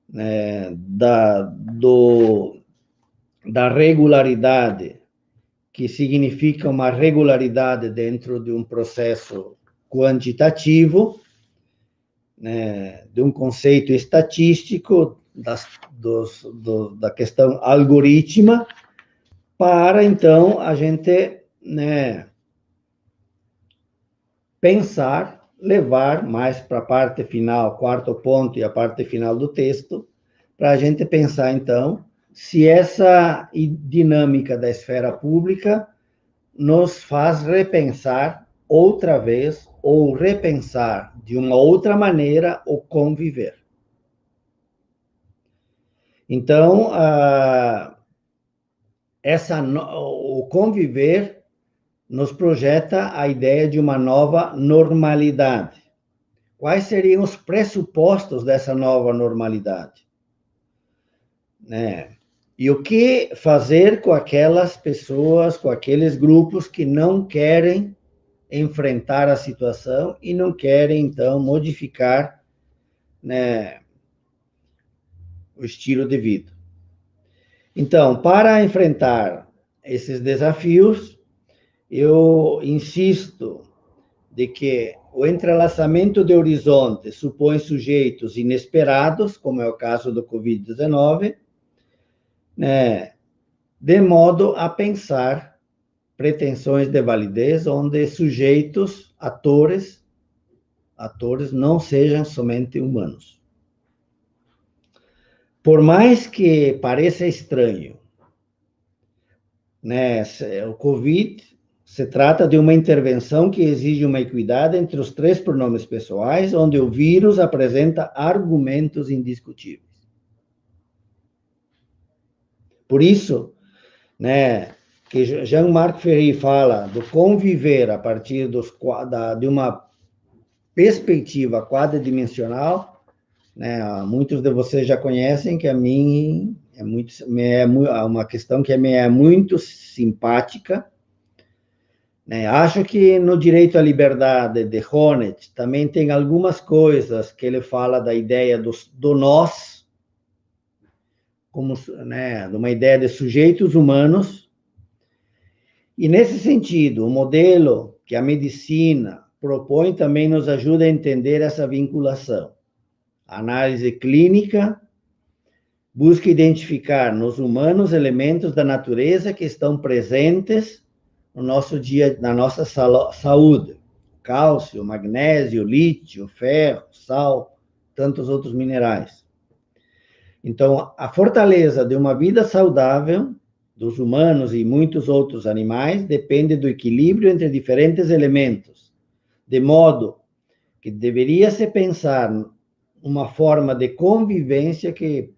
né, da regularidade, que significa uma regularidade dentro de um processo quantitativo, né, de um conceito estatístico, da questão algorítmica, para, então, a gente, né, pensar, levar mais para a parte final, quarto ponto e a parte final do texto, para a gente pensar, então, se essa dinâmica da esfera pública nos faz repensar outra vez, ou repensar de uma outra maneira o conviver. Então, o conviver nos projeta a ideia de uma nova normalidade. Quais seriam os pressupostos dessa nova normalidade? Né? E o que fazer com aquelas pessoas, com aqueles grupos que não querem enfrentar a situação e não querem, então, modificar, né, o estilo de vida. Então, para enfrentar esses desafios, eu insisto de que o entrelaçamento de horizontes supõe sujeitos inesperados, como é o caso do Covid-19, né, de modo a pensar pretensões de validez onde sujeitos, atores não sejam somente humanos. Por mais que pareça estranho, né, o Covid se trata de uma intervenção que exige uma equidade entre os 3 pronomes pessoais, onde o vírus apresenta argumentos indiscutíveis. Por isso, né, que Jean-Marc Ferry fala do conviver a partir de uma perspectiva quadridimensional, né, muitos de vocês já conhecem que a mim é uma questão que me é muito simpática, né? Acho que no Direito à Liberdade de Honneth também tem algumas coisas que ele fala da ideia do nós, como, né, de uma ideia de sujeitos humanos. E nesse sentido, o modelo que a medicina propõe também nos ajuda a entender essa vinculação. A análise clínica busca identificar nos humanos elementos da natureza que estão presentes no nosso dia, na nossa saúde. Cálcio, magnésio, lítio, ferro, sal, tantos outros minerais. Então, a fortaleza de uma vida saudável dos humanos e muitos outros animais depende do equilíbrio entre diferentes elementos, de modo que deveria se pensar uma forma de convivência que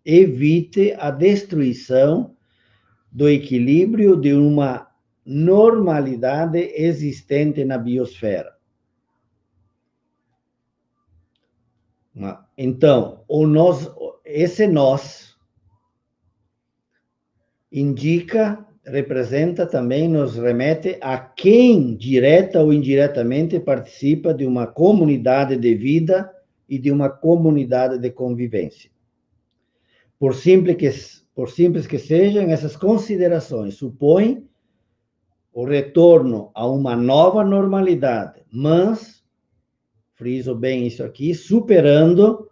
evite a destruição do equilíbrio de uma normalidade existente na biosfera. Então, esse nós representa também, nos remete a quem, direta ou indiretamente, participa de uma comunidade de vida e de uma comunidade de convivência. Por simples que sejam, essas considerações supõem o retorno a uma nova normalidade, mas, friso bem isso aqui, superando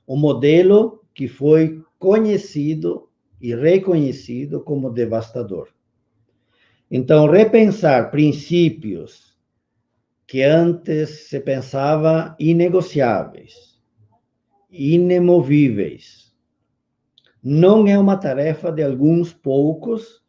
o modelo que foi conhecido e reconhecido como devastador. Então, repensar princípios que antes se pensava inegociáveis, inemovíveis. Não é uma tarefa de alguns poucos,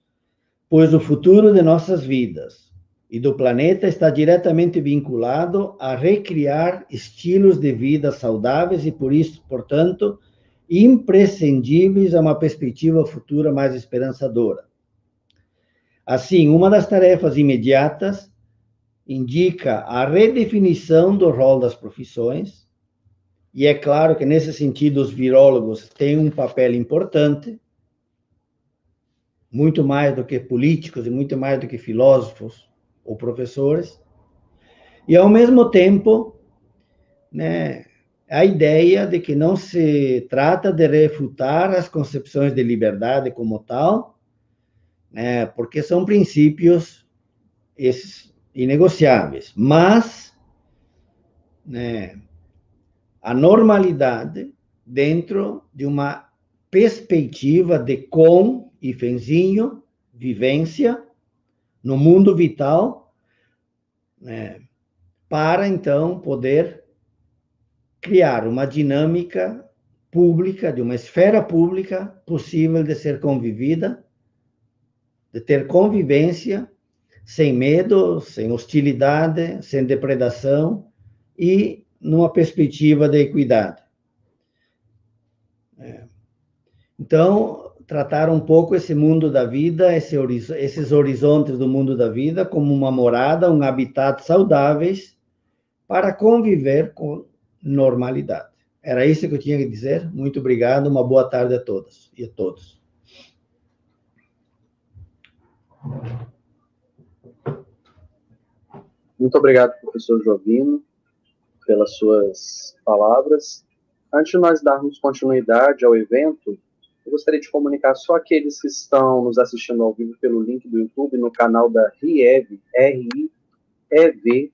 pois o futuro de nossas vidas e do planeta está diretamente vinculado a recriar estilos de vida saudáveis e, por isso, portanto, imprescindíveis a uma perspectiva futura mais esperançadora. Assim, uma das tarefas imediatas indica a redefinição do rol das profissões, e é claro que, nesse sentido, os virólogos têm um papel importante, muito mais do que políticos e muito mais do que filósofos ou professores, e, ao mesmo tempo, né, a ideia de que não se trata de refutar as concepções de liberdade como tal, né, porque são princípios esses inegociáveis, mas, né, a normalidade dentro de uma perspectiva de com, hífenzinho, vivência no mundo vital, né, para, então, poder criar uma dinâmica pública, de uma esfera pública possível de ser convivida, de ter convivência, sem medo, sem hostilidade, sem depredação e numa perspectiva de equidade. Então, tratar um pouco esse mundo da vida, esses horizontes do mundo da vida, como uma morada, um habitat saudáveis para conviver com normalidade. Era isso que eu tinha que dizer. Muito obrigado, uma boa tarde a todas e a todos. Muito obrigado, professor Jovino, pelas suas palavras. Antes de nós darmos continuidade ao evento, eu gostaria de comunicar só aqueles que estão nos assistindo ao vivo pelo link do YouTube, no canal da RIEV, R-I-E-V,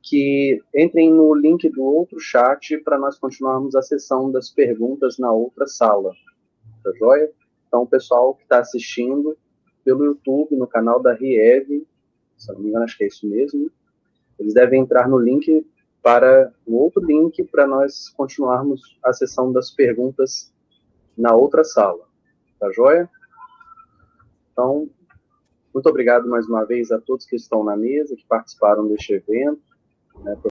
que entrem no link do outro chat para nós continuarmos a sessão das perguntas na outra sala. Tá joia? Então, o pessoal que está assistindo pelo YouTube, no canal da RIEV, se não me engano, acho que é isso mesmo, eles devem entrar no link para o outro link para nós continuarmos a sessão das perguntas na outra sala. Tá joia? Então, muito obrigado mais uma vez a todos que estão na mesa, que participaram deste evento, né,